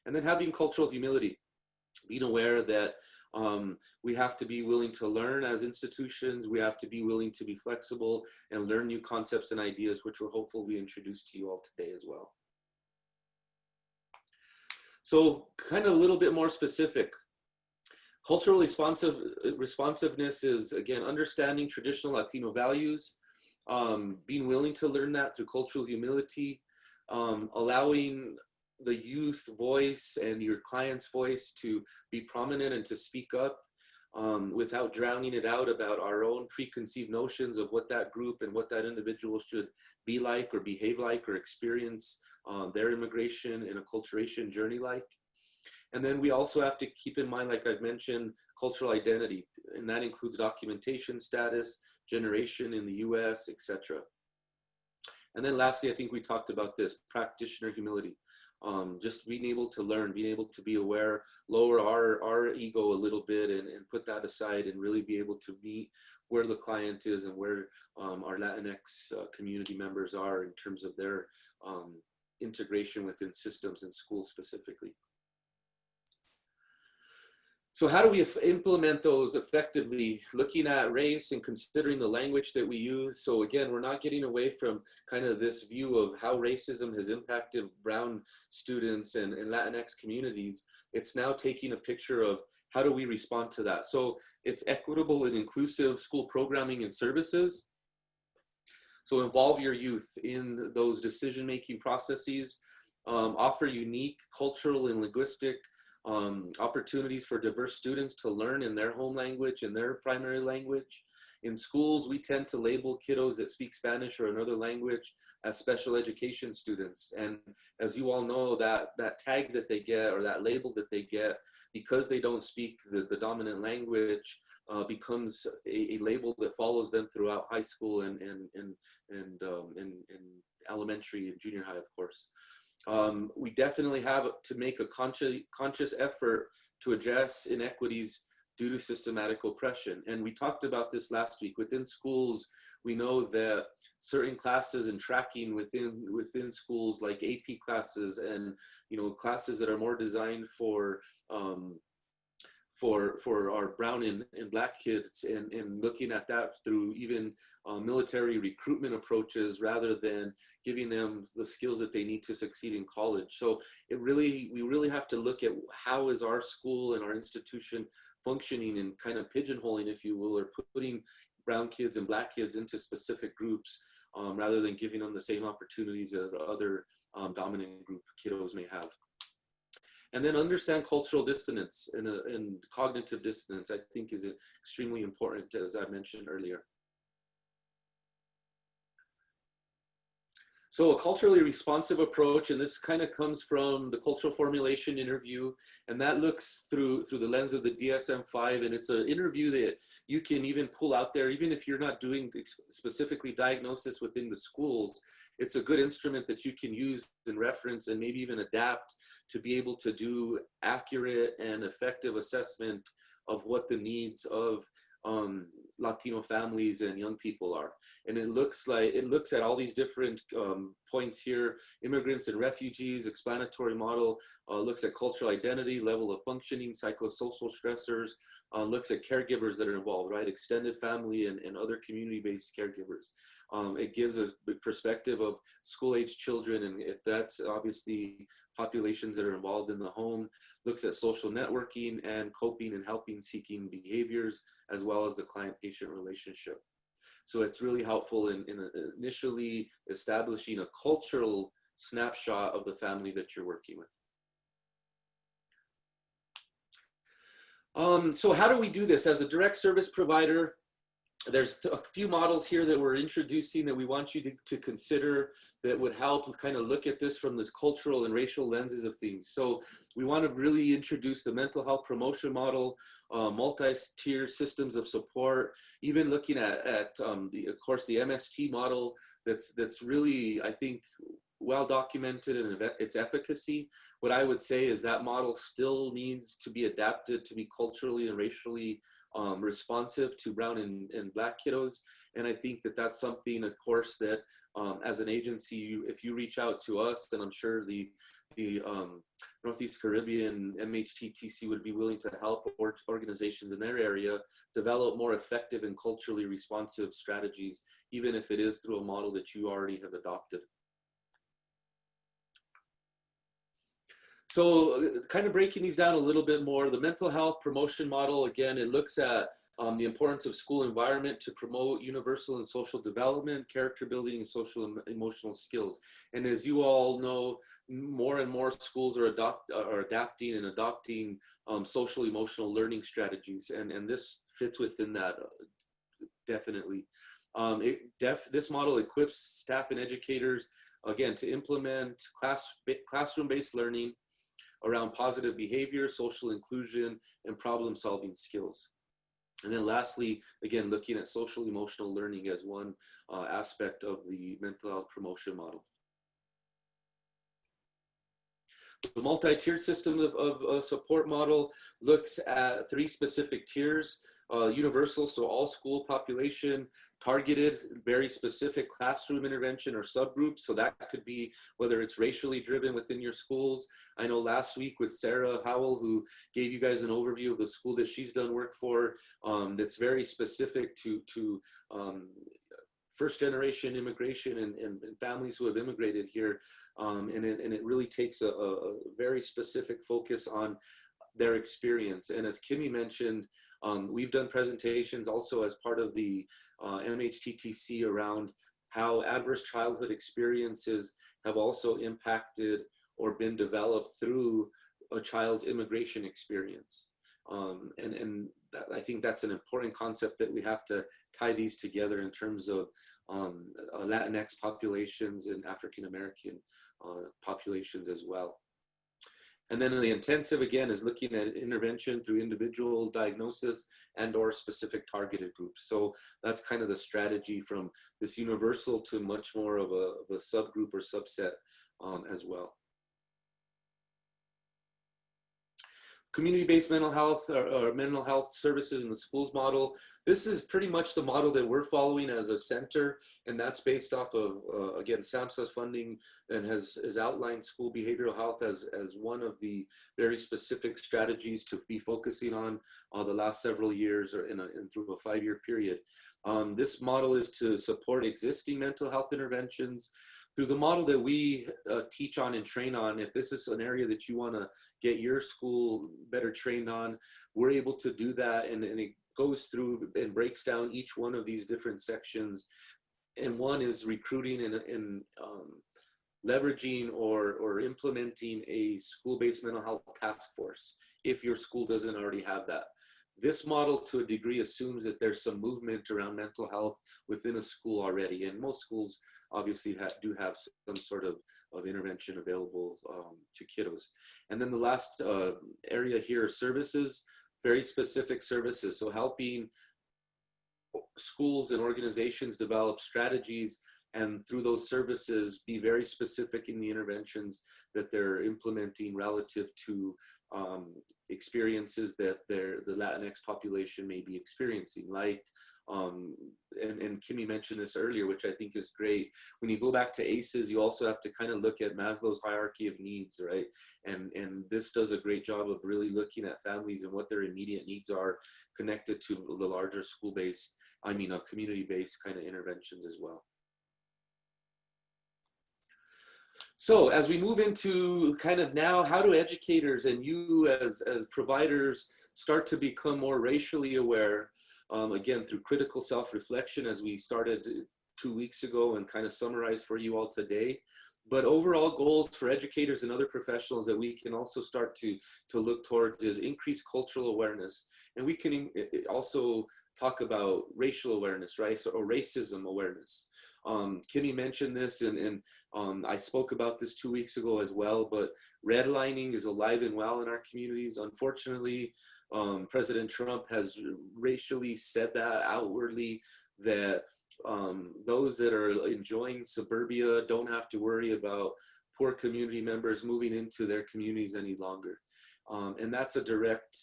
And then having cultural humility, being aware that we have to be willing to learn as institutions, we have to be willing to be flexible and learn new concepts and ideas, which we're hopeful we introduce to you all today as well. So kind of a little bit more specific. Cultural responsiveness is, again, understanding traditional Latino values, being willing to learn that through cultural humility, allowing the youth voice and your client's voice to be prominent and to speak up without drowning it out about our own preconceived notions of what that group and what that individual should be like or behave like or experience their immigration and acculturation journey like. And then we also have to keep in mind, like I've mentioned, cultural identity, and that includes documentation status, generation in the US, etc. And then lastly, I think we talked about this, practitioner humility. Just being able to learn, being able to be aware, lower our ego a little bit and put that aside and really be able to meet where the client is and where our Latinx community members are in terms of their integration within systems and schools specifically. So how do we implement those effectively, looking at race and considering the language that we use? So again, we're not getting away from kind of this view of how racism has impacted brown students and Latinx communities. It's now taking a picture of how do we respond to that? So it's equitable and inclusive school programming and services. So involve your youth in those decision-making processes, offer unique cultural and linguistic opportunities for diverse students to learn in their home language, in their primary language. In schools, we tend to label kiddos that speak Spanish or another language as special education students. And as you all know, that tag that they get, or that label that they get, because they don't speak the dominant language, becomes a label that follows them throughout high school and elementary and junior high, of course. We definitely have to make a conscious effort to address inequities due to systematic oppression. And we talked about this last week. Within schools, we know that certain classes and tracking within schools, like AP classes and classes that are more designed for our brown and black kids, and looking at that through even military recruitment approaches rather than giving them the skills that they need to succeed in college. So we really have to look at how is our school and our institution functioning and kind of pigeonholing, if you will, or putting brown kids and black kids into specific groups rather than giving them the same opportunities that other dominant group kiddos may have. And then understand cultural dissonance and cognitive dissonance, I think, is extremely important, as I mentioned earlier. So a culturally responsive approach, and this kind of comes from the Cultural Formulation Interview, and that looks through the lens of the DSM-5, and it's an interview that you can even pull out there, even if you're not doing specifically diagnosis within the schools. It's a good instrument that you can use and reference and maybe even adapt to be able to do accurate and effective assessment of what the needs of Latino families and young people are. And it looks at all these different points here: immigrants and refugees, explanatory model, looks at cultural identity, level of functioning, psychosocial stressors, looks at caregivers that are involved, right? Extended family and other community-based caregivers. It gives a perspective of school-age children, and if that's obviously populations that are involved in the home, looks at social networking and coping and helping seeking behaviors, as well as the client-patient relationship. So it's really helpful in initially establishing a cultural snapshot of the family that you're working with. So how do we do this? As a direct service provider, there's a few models here that we're introducing that we want you to consider that would help kind of look at this from this cultural and racial lenses of things. So we want to really introduce the mental health promotion model, multi-tier systems of support, even looking at of course, the MST model that's really, I think, well documented in its efficacy. What I would say is that model still needs to be adapted to be culturally and racially responsive to brown and black kiddos. And I think that that's something, of course, that as an agency, if you reach out to us, and I'm sure the Northeast Caribbean MHTTC would be willing to help organizations in their area develop more effective and culturally responsive strategies, even if it is through a model that you already have adopted. So kind of breaking these down a little bit more, the mental health promotion model, again, it looks at the importance of school environment to promote universal and social development, character building, and social and emotional skills. And as you all know, more and more schools are adapting and adopting social emotional learning strategies. And this fits within that, definitely. This model equips staff and educators, again, to implement classroom-based learning around positive behavior, social inclusion, and problem-solving skills. And then lastly, again, looking at social emotional learning as one aspect of the mental health promotion model. The multi-tiered system of support model looks at 3 specific tiers: universal, so all school population; targeted, very specific classroom intervention or subgroups. So that could be whether it's racially driven within your schools. I know last week with Sarah Howell, who gave you guys an overview of the school that she's done work for, that's very specific to first generation immigration and families who have immigrated here. And it really takes a very specific focus on their experience. And as Kimmy mentioned, we've done presentations also as part of the MHTTC around how adverse childhood experiences have also impacted or been developed through a child's immigration experience. And I think that's an important concept that we have to tie these together in terms of Latinx populations and African American populations as well. And then in the intensive, again, is looking at intervention through individual diagnosis and or specific targeted groups. So that's kind of the strategy from this universal to much more of a subgroup or subset as well. Community-based mental health or mental health services in the schools model. This is pretty much the model that we're following as a center, and that's based off of, again, SAMHSA's funding, and has outlined school behavioral health as one of the very specific strategies to be focusing on the last several years or through a 5-year period. This model is to support existing mental health interventions, through the model that we teach on and train on. If this is an area that you want to get your school better trained on, we're able to do that, and it goes through and breaks down each one of these different sections. And one is recruiting and leveraging or implementing a school-based mental health task force, if your school doesn't already have that. This model, to a degree, assumes that there's some movement around mental health within a school already, and most schools obviously do have some sort of intervention available to kiddos. And then the last area here, services, very specific services. So helping schools and organizations develop strategies, and through those services be very specific in the interventions that they're implementing relative to experiences that the Latinx population may be experiencing. Like, and Kimmy mentioned this earlier, which I think is great. When you go back to ACEs, you also have to kind of look at Maslow's hierarchy of needs, right? And this does a great job of really looking at families and what their immediate needs are connected to the larger school-based, community-based kind of interventions as well. So as we move into kind of now, how do educators and you as providers start to become more racially aware, again, through critical self-reflection, as we started 2 weeks ago and kind of summarized for you all today. But overall goals for educators and other professionals that we can also start to look towards is increased cultural awareness. And we can also talk about racial awareness, right? So, or racism awareness. Kimmy mentioned this, and I spoke about this 2 weeks ago as well, but redlining is alive and well in our communities. Unfortunately, President Trump has racially said that outwardly, that those that are enjoying suburbia don't have to worry about poor community members moving into their communities any longer. And that's a direct,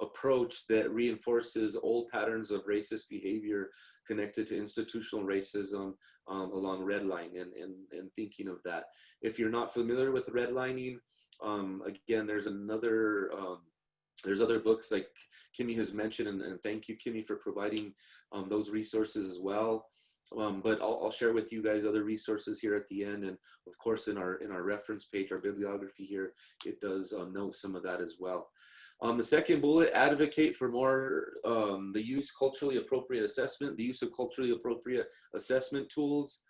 approach that reinforces old patterns of racist behavior connected to institutional racism along redlining and thinking of that. If you're not familiar with redlining, again, there's other books like Kimmy has mentioned, and thank you, Kimmy, for providing those resources as well. But I'll share with you guys other resources here at the end, and of course in our reference page, our bibliography here, it does note some of that as well. The second bullet, advocate for more the use culturally appropriate assessment, the use of culturally appropriate assessment tools,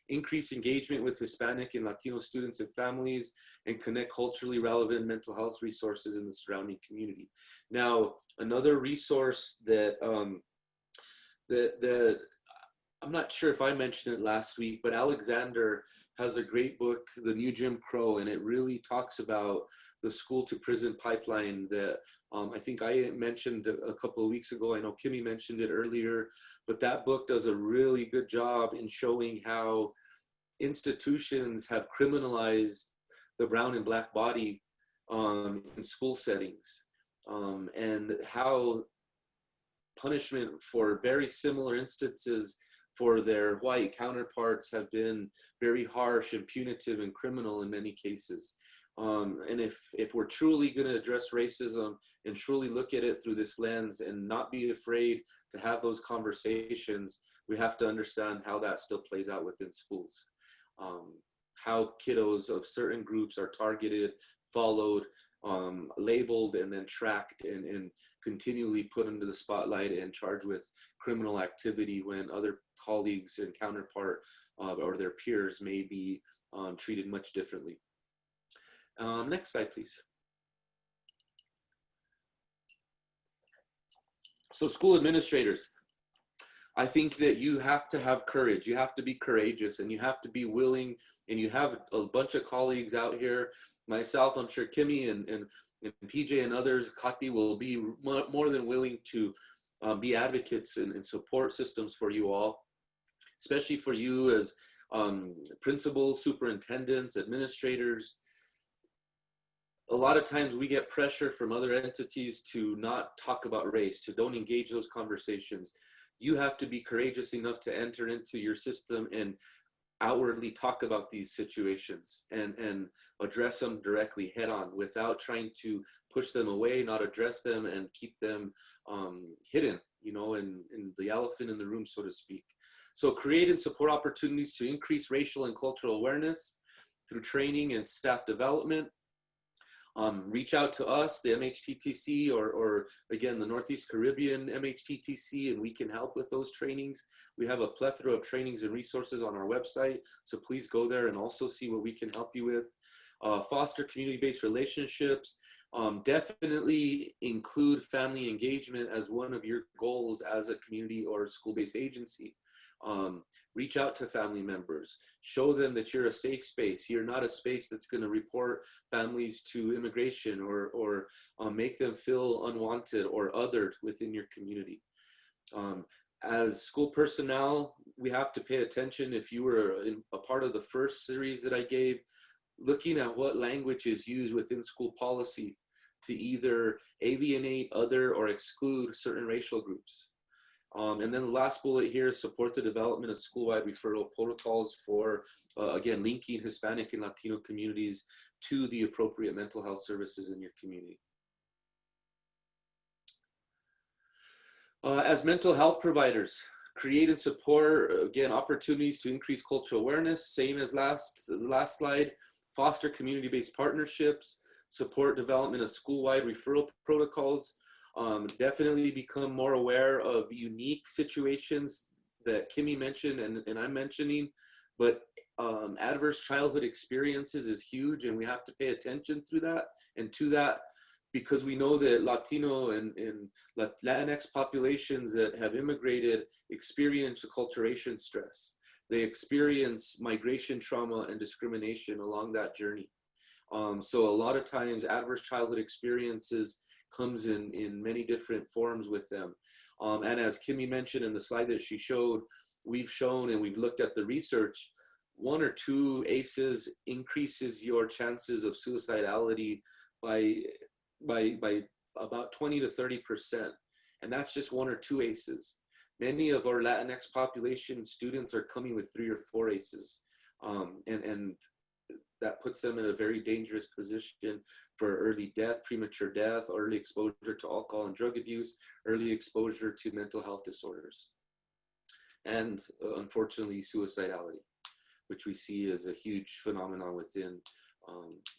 increase engagement with Hispanic and Latino students and families, and connect culturally relevant mental health resources in the surrounding community. Now, another resource that I'm not sure if I mentioned it last week, but Alexander has a great book, The New Jim Crow, and it really talks about the school to prison pipeline that I think I mentioned a couple of weeks ago. I know Kimmy mentioned it earlier, but that book does a really good job in showing how institutions have criminalized the brown and black body in school settings, and how punishment for very similar instances for their white counterparts have been very harsh and punitive and criminal in many cases. And if we're truly going to address racism and truly look at it through this lens and not be afraid to have those conversations, we have to understand how that still plays out within schools. How kiddos of certain groups are targeted, followed, labeled, and then tracked and continually put into the spotlight and charged with criminal activity when other colleagues and counterpart or their peers may be treated much differently. Next slide, please. So school administrators, I think that you have to have courage. You have to be courageous, and you have to be willing, and you have a bunch of colleagues out here, myself, I'm sure Kimmy and PJ and others, Kati, will be more than willing to be advocates and support systems for you all, especially for you as principals, superintendents, administrators. A lot of times we get pressure from other entities to not talk about race, to don't engage those conversations. You have to be courageous enough to enter into your system and outwardly talk about these situations and address them directly head on without trying to push them away, not address them and keep them hidden, you know, in the elephant in the room, so to speak. So create and support opportunities to increase racial and cultural awareness through training and staff development. Reach out to us, the MHTTC, or again, the Northeast Caribbean MHTTC, and we can help with those trainings. We have a plethora of trainings and resources on our website, so please go there and also see what we can help you with. Foster community-based relationships. Definitely include family engagement as one of your goals as a community or school-based agency. Reach out to family members, show them that you're a safe space. You're not a space that's going to report families to immigration or make them feel unwanted or othered within your community. As school personnel, we have to pay attention. If you were a part of the first series that I gave, looking at what language is used within school policy to either alienate, other, or exclude certain racial groups. And then the last bullet here is support the development of school-wide referral protocols for, again, linking Hispanic and Latino communities to the appropriate mental health services in your community. As mental health providers, create and support, again, opportunities to increase cultural awareness, same as the last slide, foster community-based partnerships, support development of school-wide referral protocols. Definitely become more aware of unique situations that Kimmy mentioned and I'm mentioning, but adverse childhood experiences is huge, and we have to pay attention to that because we know that Latino and Latinx populations that have immigrated experience acculturation stress. They experience migration trauma and discrimination along that journey. So a lot of times adverse childhood experiences comes in many different forms with them. And as Kimmy mentioned in the slide that she showed, we've shown and we've looked at the research, 1 or 2 ACEs increases your chances of suicidality by about 20 to 30%. And that's just 1 or 2 ACEs. Many of our Latinx population students are coming with 3 or 4 ACEs. And that puts them in a very dangerous position for early death, premature death, early exposure to alcohol and drug abuse, early exposure to mental health disorders, and unfortunately suicidality, which we see as a huge phenomenon within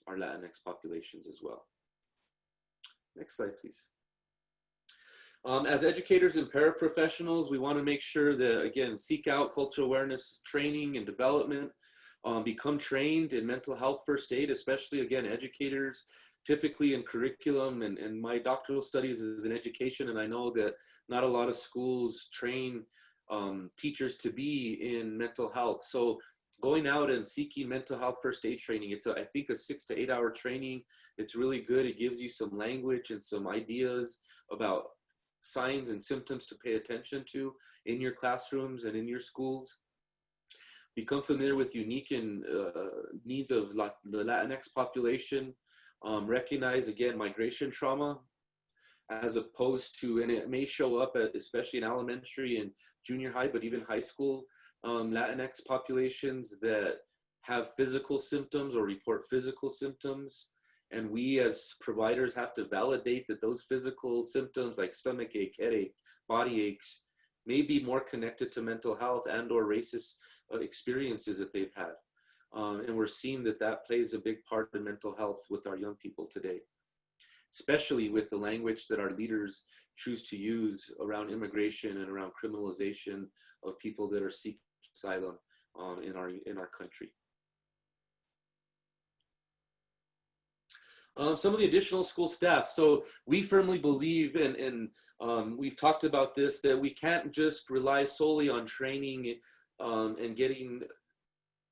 our Latinx populations as well. Next slide, please. As educators and paraprofessionals, we want to make sure that, again, seek out cultural awareness training and development. Become trained in mental health first aid, especially, again, educators, typically in curriculum, and my doctoral studies is in education, and I know that not a lot of schools train teachers to be in mental health. So going out and seeking mental health first aid training, it's, I think, a 6 to 8 hour training. It's really good. It gives you some language and some ideas about signs and symptoms to pay attention to in your classrooms and in your schools. Become familiar with unique and needs of the Latinx population. Recognize, again, migration trauma as opposed to, and it may show up at, especially in elementary and junior high, but even high school, Latinx populations that have physical symptoms or report physical symptoms. And we as providers have to validate that those physical symptoms like stomach ache, headache, body aches may be more connected to mental health and or racist experiences that they've had. And we're seeing that that plays a big part in mental health with our young people today, especially with the language that our leaders choose to use around immigration and around criminalization of people that are seeking asylum in our country. Some of the additional school staff. So we firmly believe, and we've talked about this, that we can't just rely solely on training and getting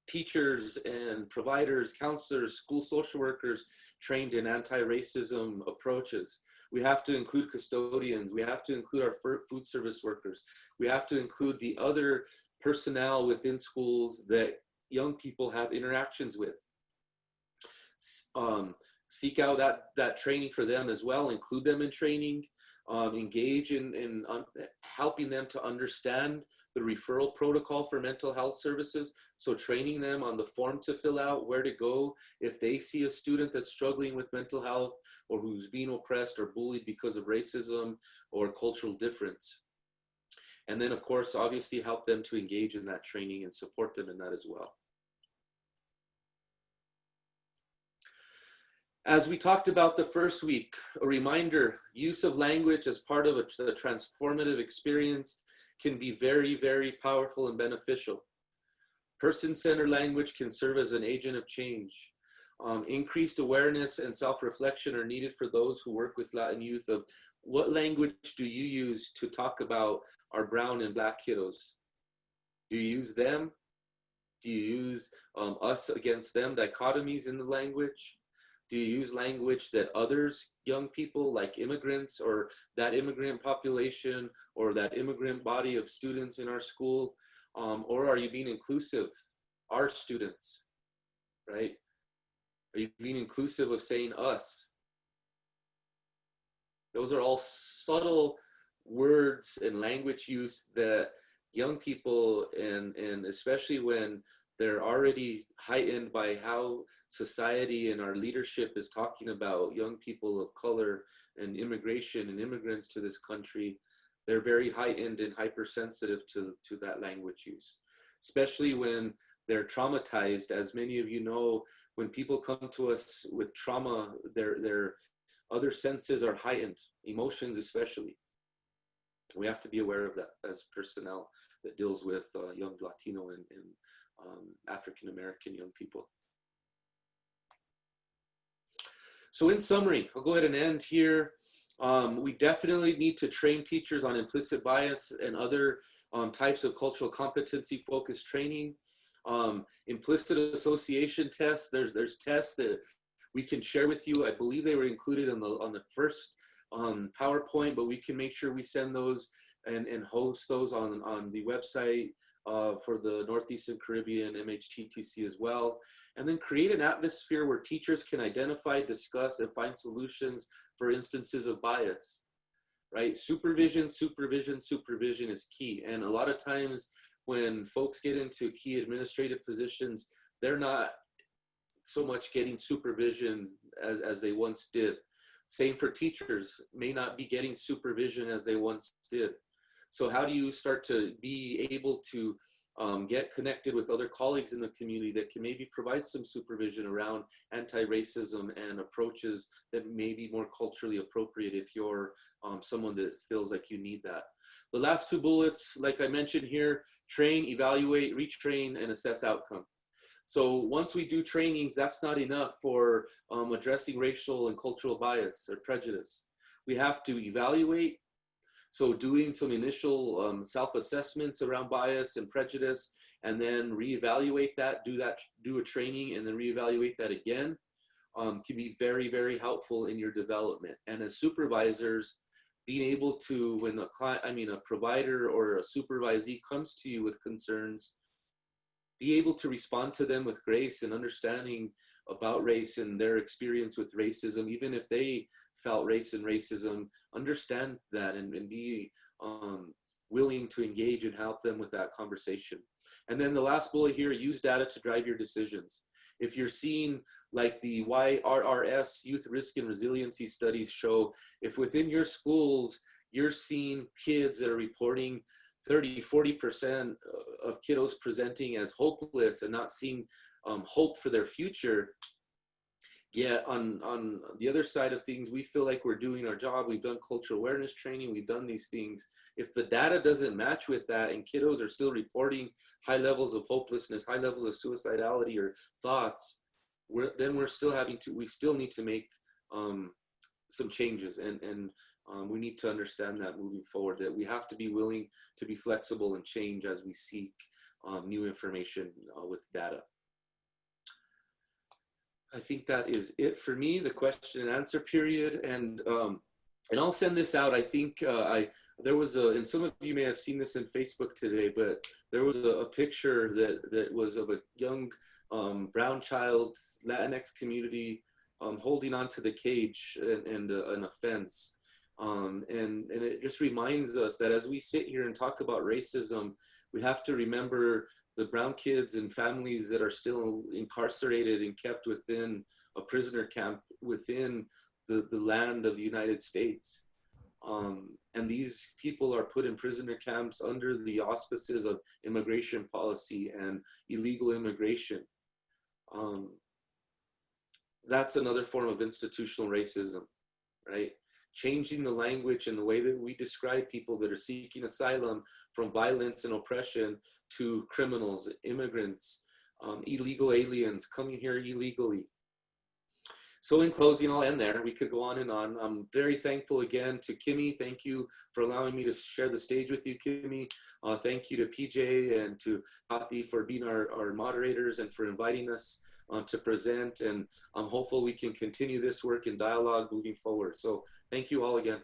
teachers and providers, counselors, school social workers trained in anti-racism approaches. We have to include custodians. We have to include our food service workers. We have to include the other personnel within schools that young people have interactions with. Seek out that training for them as well, include them in training, engage in helping them to understand the referral protocol for mental health services. So training them on the form to fill out, where to go if they see a student that's struggling with mental health or who's being oppressed or bullied because of racism or cultural difference. And then of course, obviously help them to engage in that training and support them in that as well. As we talked about the first week, a reminder, use of language as part of a transformative experience can be very, very powerful and beneficial. Person-centered language can serve as an agent of change. Increased awareness and self-reflection are needed for those who work with Latin youth of what language do you use to talk about our brown and black kiddos? Do you use them? Do you use us against them, dichotomies in the language? Do you use language that others, young people like immigrants or that immigrant population or that immigrant body of students in our school, or are you being inclusive, our students, right? Are you being inclusive of saying us? Those are all subtle words and language use that young people, and especially when they're already heightened by how society and our leadership is talking about young people of color and immigration and immigrants to this country, they're very heightened and hypersensitive to that language use, especially when they're traumatized. As many of you know, when people come to us with trauma, their other senses are heightened, emotions especially. We have to be aware of that as personnel that deals with young Latino and African-American young people. So in summary, I'll go ahead and end here. We definitely need to train teachers on implicit bias and other types of cultural competency focused training. Implicit association tests, there's tests that we can share with you. I believe they were included on the first PowerPoint, but we can make sure we send those and host those on the website for the Northeastern Caribbean MHTTC as well. And then create an atmosphere where teachers can identify, discuss, and find solutions for instances of bias, right? Supervision, supervision, supervision is key. And a lot of times when folks get into key administrative positions, they're not so much getting supervision as they once did. Same for teachers, may not be getting supervision as they once did. So how do you start to be able to get connected with other colleagues in the community that can maybe provide some supervision around anti-racism and approaches that may be more culturally appropriate if you're someone that feels like you need that. The last two bullets, like I mentioned here, train, evaluate, retrain, and assess outcome. So once we do trainings, that's not enough for addressing racial and cultural bias or prejudice. We have to evaluate. So doing some initial self-assessments around bias and prejudice, and then reevaluate that, do a training, and then reevaluate that again, can be very, very helpful in your development. And as supervisors, being able to, when a provider or a supervisee comes to you with concerns, be able to respond to them with grace and understanding about race and their experience with racism, even if they felt race and racism, understand that and be willing to engage and help them with that conversation. And then the last bullet here, use data to drive your decisions. If you're seeing, like the YRRS Youth Risk and Resiliency studies show, if within your schools, you're seeing kids that are reporting 30–40% of kiddos presenting as hopeless and not seeing hope for their future. Yet on the other side of things, we feel like we're doing our job. We've done cultural awareness training. We've done these things. If the data doesn't match with that and kiddos are still reporting high levels of hopelessness, high levels of suicidality or thoughts, we still need to make some changes, and we need to understand that moving forward, that we have to be willing to be flexible and change as we seek new information with data. I think that is it for me, the question and answer period. And I'll send this out. I think there was and some of you may have seen this in Facebook today, but there was a picture that was of a young brown child, Latinx community, holding onto the cage and a fence. And it just reminds us that as we sit here and talk about racism, we have to remember the brown kids and families that are still incarcerated and kept within a prisoner camp within the land of the United States. And these people are put in prisoner camps under the auspices of immigration policy and illegal immigration. That's another form of institutional racism, right? Changing the language and the way that we describe people that are seeking asylum from violence and oppression to criminals, immigrants, illegal aliens coming here illegally. So in closing, I'll end there. We could go on and on. I'm very thankful again to Kimmy. Thank you for allowing me to share the stage with you, Kimmy. Thank you to PJ and to Tati for being our moderators and for inviting us to present. And I'm hopeful we can continue this work in dialogue moving forward. So thank you all again.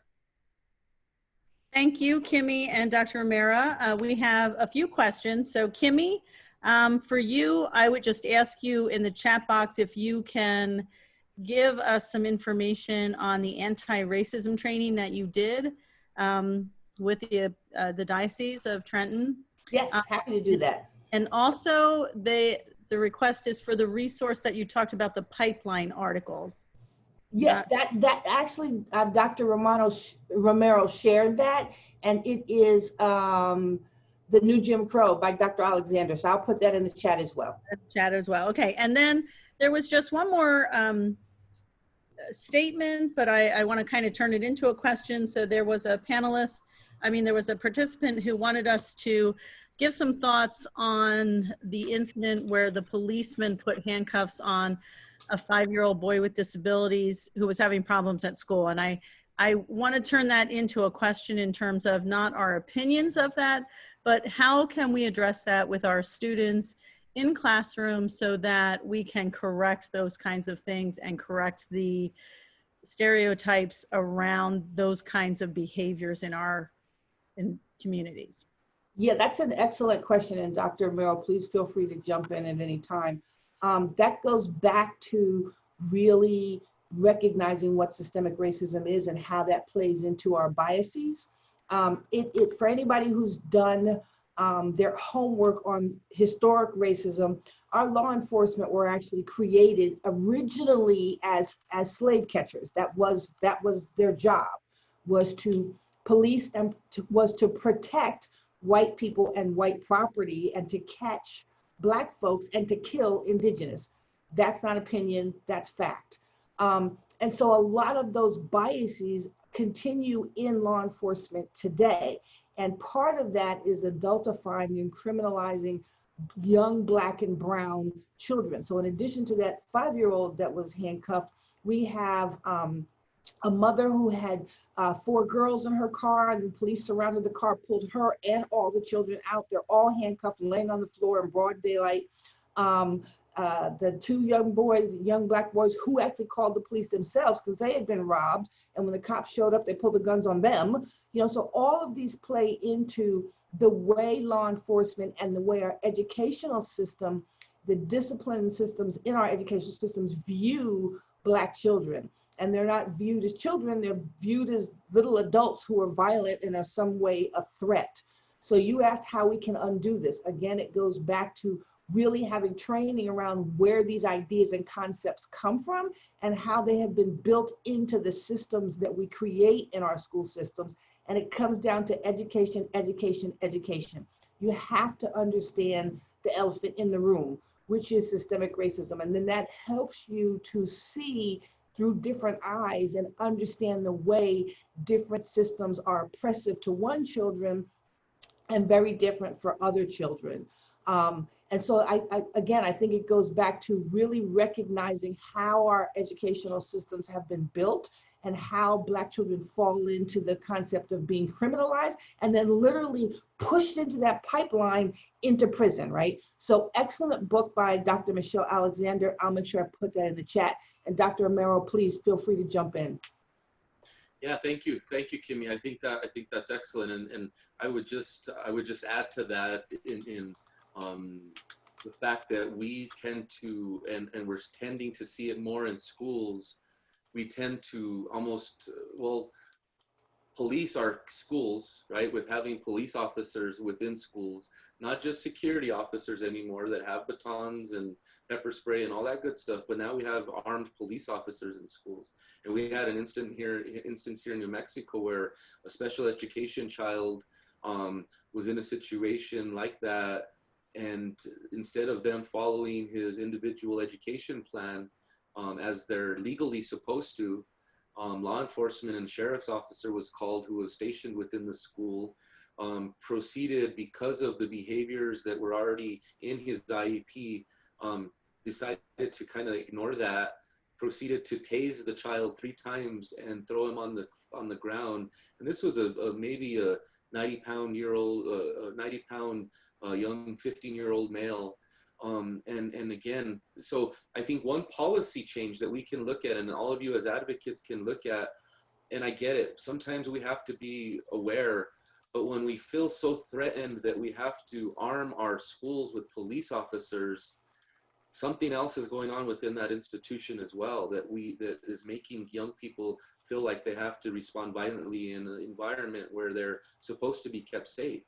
Thank you, Kimmy and Dr. Romero. We have a few questions. So Kimmy, for you, I would just ask you in the chat box if you can give us some information on the anti-racism training that you did with the Diocese of Trenton. Yes, happy to do that. And also the request is for the resource that you talked about, the pipeline articles. Yes, that actually, Dr. Romero shared that, and it is The New Jim Crow by Dr. Alexander. So I'll put that in the chat as well. Chat as well. Okay, and then there was just one more statement, but I want to kind of turn it into a question. So there was a panelist, there was a participant who wanted us to give some thoughts on the incident where the policeman put handcuffs on a 5-year-old boy with disabilities who was having problems at school. And I want to turn that into a question in terms of not our opinions of that, but how can we address that with our students in classrooms so that we can correct those kinds of things and correct the stereotypes around those kinds of behaviors in communities? Yeah, that's an excellent question. And Dr. Romero, please feel free to jump in at any time. That goes back to really recognizing what systemic racism is and how that plays into our biases. For anybody who's done their homework on historic racism, our law enforcement were actually created originally as slave catchers. That was their job, was to police and was to protect white people and white property and to catch Black folks and to kill indigenous. That's not opinion, that's fact. And so a lot of those biases continue in law enforcement today. And part of that is adultifying and criminalizing young Black and brown children. So in addition to that 5-year-old that was handcuffed, we have a mother who had 4 girls in her car, and the police surrounded the car, pulled her and all the children out. They're all handcuffed and laying on the floor in broad daylight. The 2 young Black boys who actually called the police themselves because they had been robbed. And when the cops showed up, they pulled the guns on them. So all of these play into the way law enforcement and the way our educational system, the discipline systems in our educational systems view Black children. And they're not viewed as children, they're viewed as little adults who are violent and are some way a threat. So you asked how we can undo this. Again, it goes back to really having training around where these ideas and concepts come from and how they have been built into the systems that we create in our school systems. And it comes down to education, education, education. You have to understand the elephant in the room, which is systemic racism. And then that helps you to see through different eyes and understand the way different systems are oppressive to one children and very different for other children. And so again, I think it goes back to really recognizing how our educational systems have been built and how Black children fall into the concept of being criminalized and then literally pushed into that pipeline into prison, right? So excellent book by Dr. Michelle Alexander. I'll make sure I put that in the chat. And Dr. Romero, please feel free to jump in. Yeah, thank you, Kimmy. I think that's excellent, and I would just add to that in the fact that we tend to, and we're tending to see it more in schools. We tend to almost, well, police our schools, right? With having police officers within schools, not just security officers anymore that have batons and pepper spray and all that good stuff, but now we have armed police officers in schools. And we had an instance here in New Mexico where a special education child was in a situation like that, and instead of them following his individual education plan as they're legally supposed to, law enforcement and sheriff's officer was called, who was stationed within the school, proceeded, because of the behaviors that were already in his IEP, decided to kind of ignore that, proceeded to tase the child 3 times and throw him on the ground. And this was maybe a 90-pound young 15-year-old male. And again, so I think one policy change that we can look at, and all of you as advocates can look at, and I get it, sometimes we have to be aware, but when we feel so threatened that we have to arm our schools with police officers, something else is going on within that institution as well, that is making young people feel like they have to respond violently in an environment where they're supposed to be kept safe.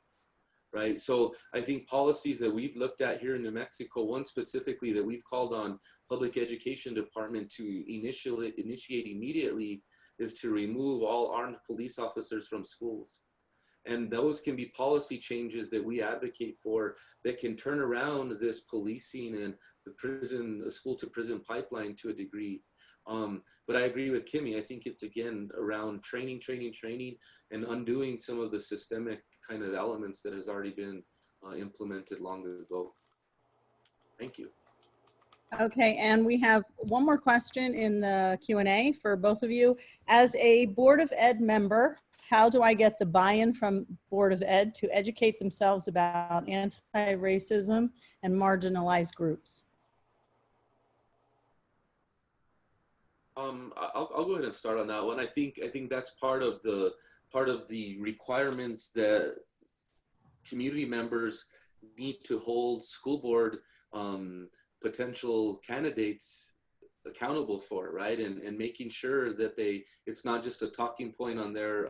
Right. So I think policies that we've looked at here in New Mexico, one specifically that we've called on public education department to initiate immediately, is to remove all armed police officers from schools. And those can be policy changes that we advocate for that can turn around this policing and the school to prison pipeline to a degree. But I agree with Kimmy. I think it's, again, around training, and undoing some of the systemic kind of elements that has already been implemented long ago. Thank you. Okay, and we have one more question in the Q&A for both of you. As a Board of Ed member, how do I get the buy-in from Board of Ed to educate themselves about anti-racism and marginalized groups? I'll go ahead and start on that one. I think that's part of the requirements that community members need to hold school board potential candidates accountable for, right? And making sure that it's not just a talking point on their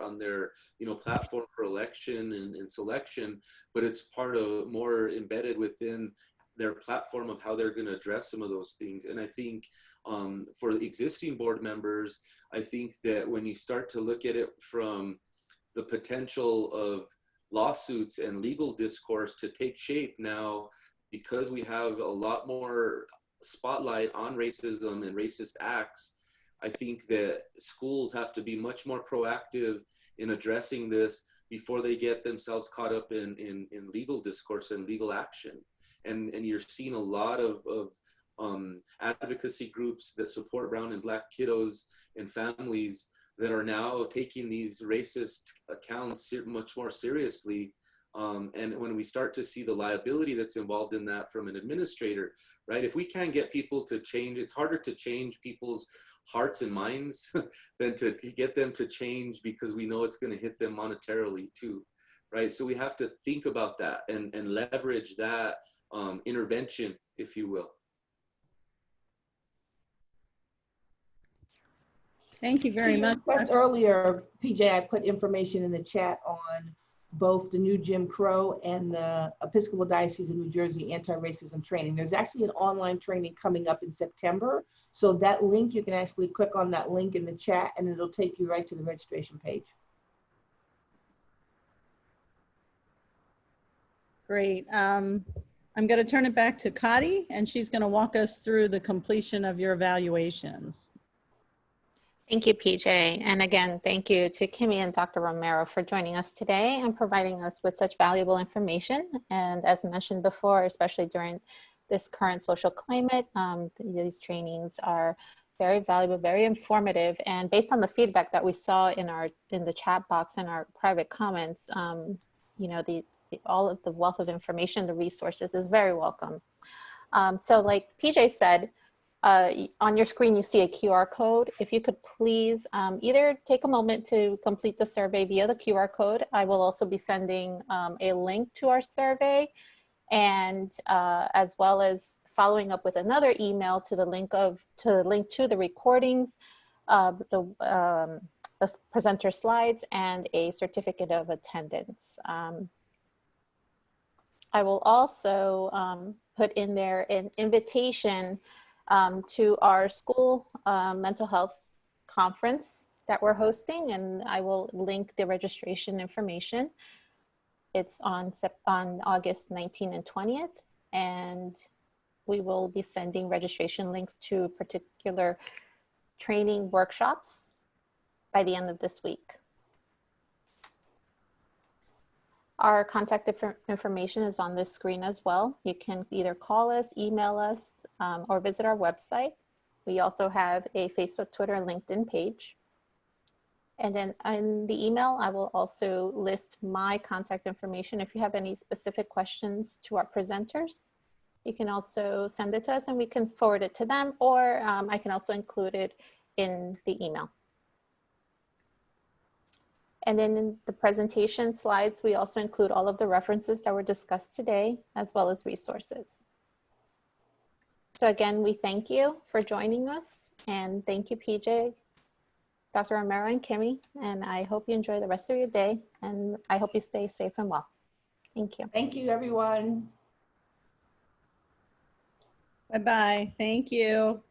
platform for election and selection, but it's part of more embedded within their platform of how they're going to address some of those things. And I think for existing board members, I think that when you start to look at it from the potential of lawsuits and legal discourse to take shape now, because we have a lot more spotlight on racism and racist acts, I think that schools have to be much more proactive in addressing this before they get themselves caught up in legal discourse and legal action. And you're seeing a lot of advocacy groups that support brown and black kiddos and families that are now taking these racist accounts much more seriously. And when we start to see the liability that's involved in that from an administrator, right? If we can't get people to change, it's harder to change people's hearts and minds than to get them to change because we know it's going to hit them monetarily too, right? So we have to think about that and leverage that intervention, if you will. Thank you very much. Request earlier, PJ, I put information in the chat on both the new Jim Crow and the Episcopal Diocese of New Jersey anti-racism training. There's actually an online training coming up in September. So that link, you can actually click on that link in the chat and it'll take you right to the registration page. Great. I'm going to turn it back to Kati, and she's going to walk us through the completion of your evaluations. Thank you, PJ. And again, thank you to Kimmy and Dr. Romero for joining us today and providing us with such valuable information. And as mentioned before, especially during this current social climate, these trainings are very valuable, very informative. And based on the feedback that we saw in the chat box and our private comments, you know, all of the wealth of information, the resources is very welcome. So like PJ said, on your screen, you see a QR code. If you could please either take a moment to complete the survey via the QR code. I will also be sending a link to our survey, and as well as following up with another email to the link to the recordings, the presenter slides, and a certificate of attendance. I will also put in there an invitation to our school mental health conference that we're hosting, and I will link the registration information. It's on August 19th and 20th, and we will be sending registration links to particular training workshops by the end of this week. Our contact information is on this screen as well. You can either call us, email us, or visit our website. We also have a Facebook, Twitter, and LinkedIn page. And then in the email, I will also list my contact information. If you have any specific questions to our presenters, you can also send it to us and we can forward it to them, or I can also include it in the email. And then in the presentation slides, we also include all of the references that were discussed today, as well as resources. So again, we thank you for joining us, and thank you, PJ, Dr. Romero, and Kimmy, and I hope you enjoy the rest of your day, and I hope you stay safe and well. Thank you. Thank you, everyone. Bye-bye. Thank you.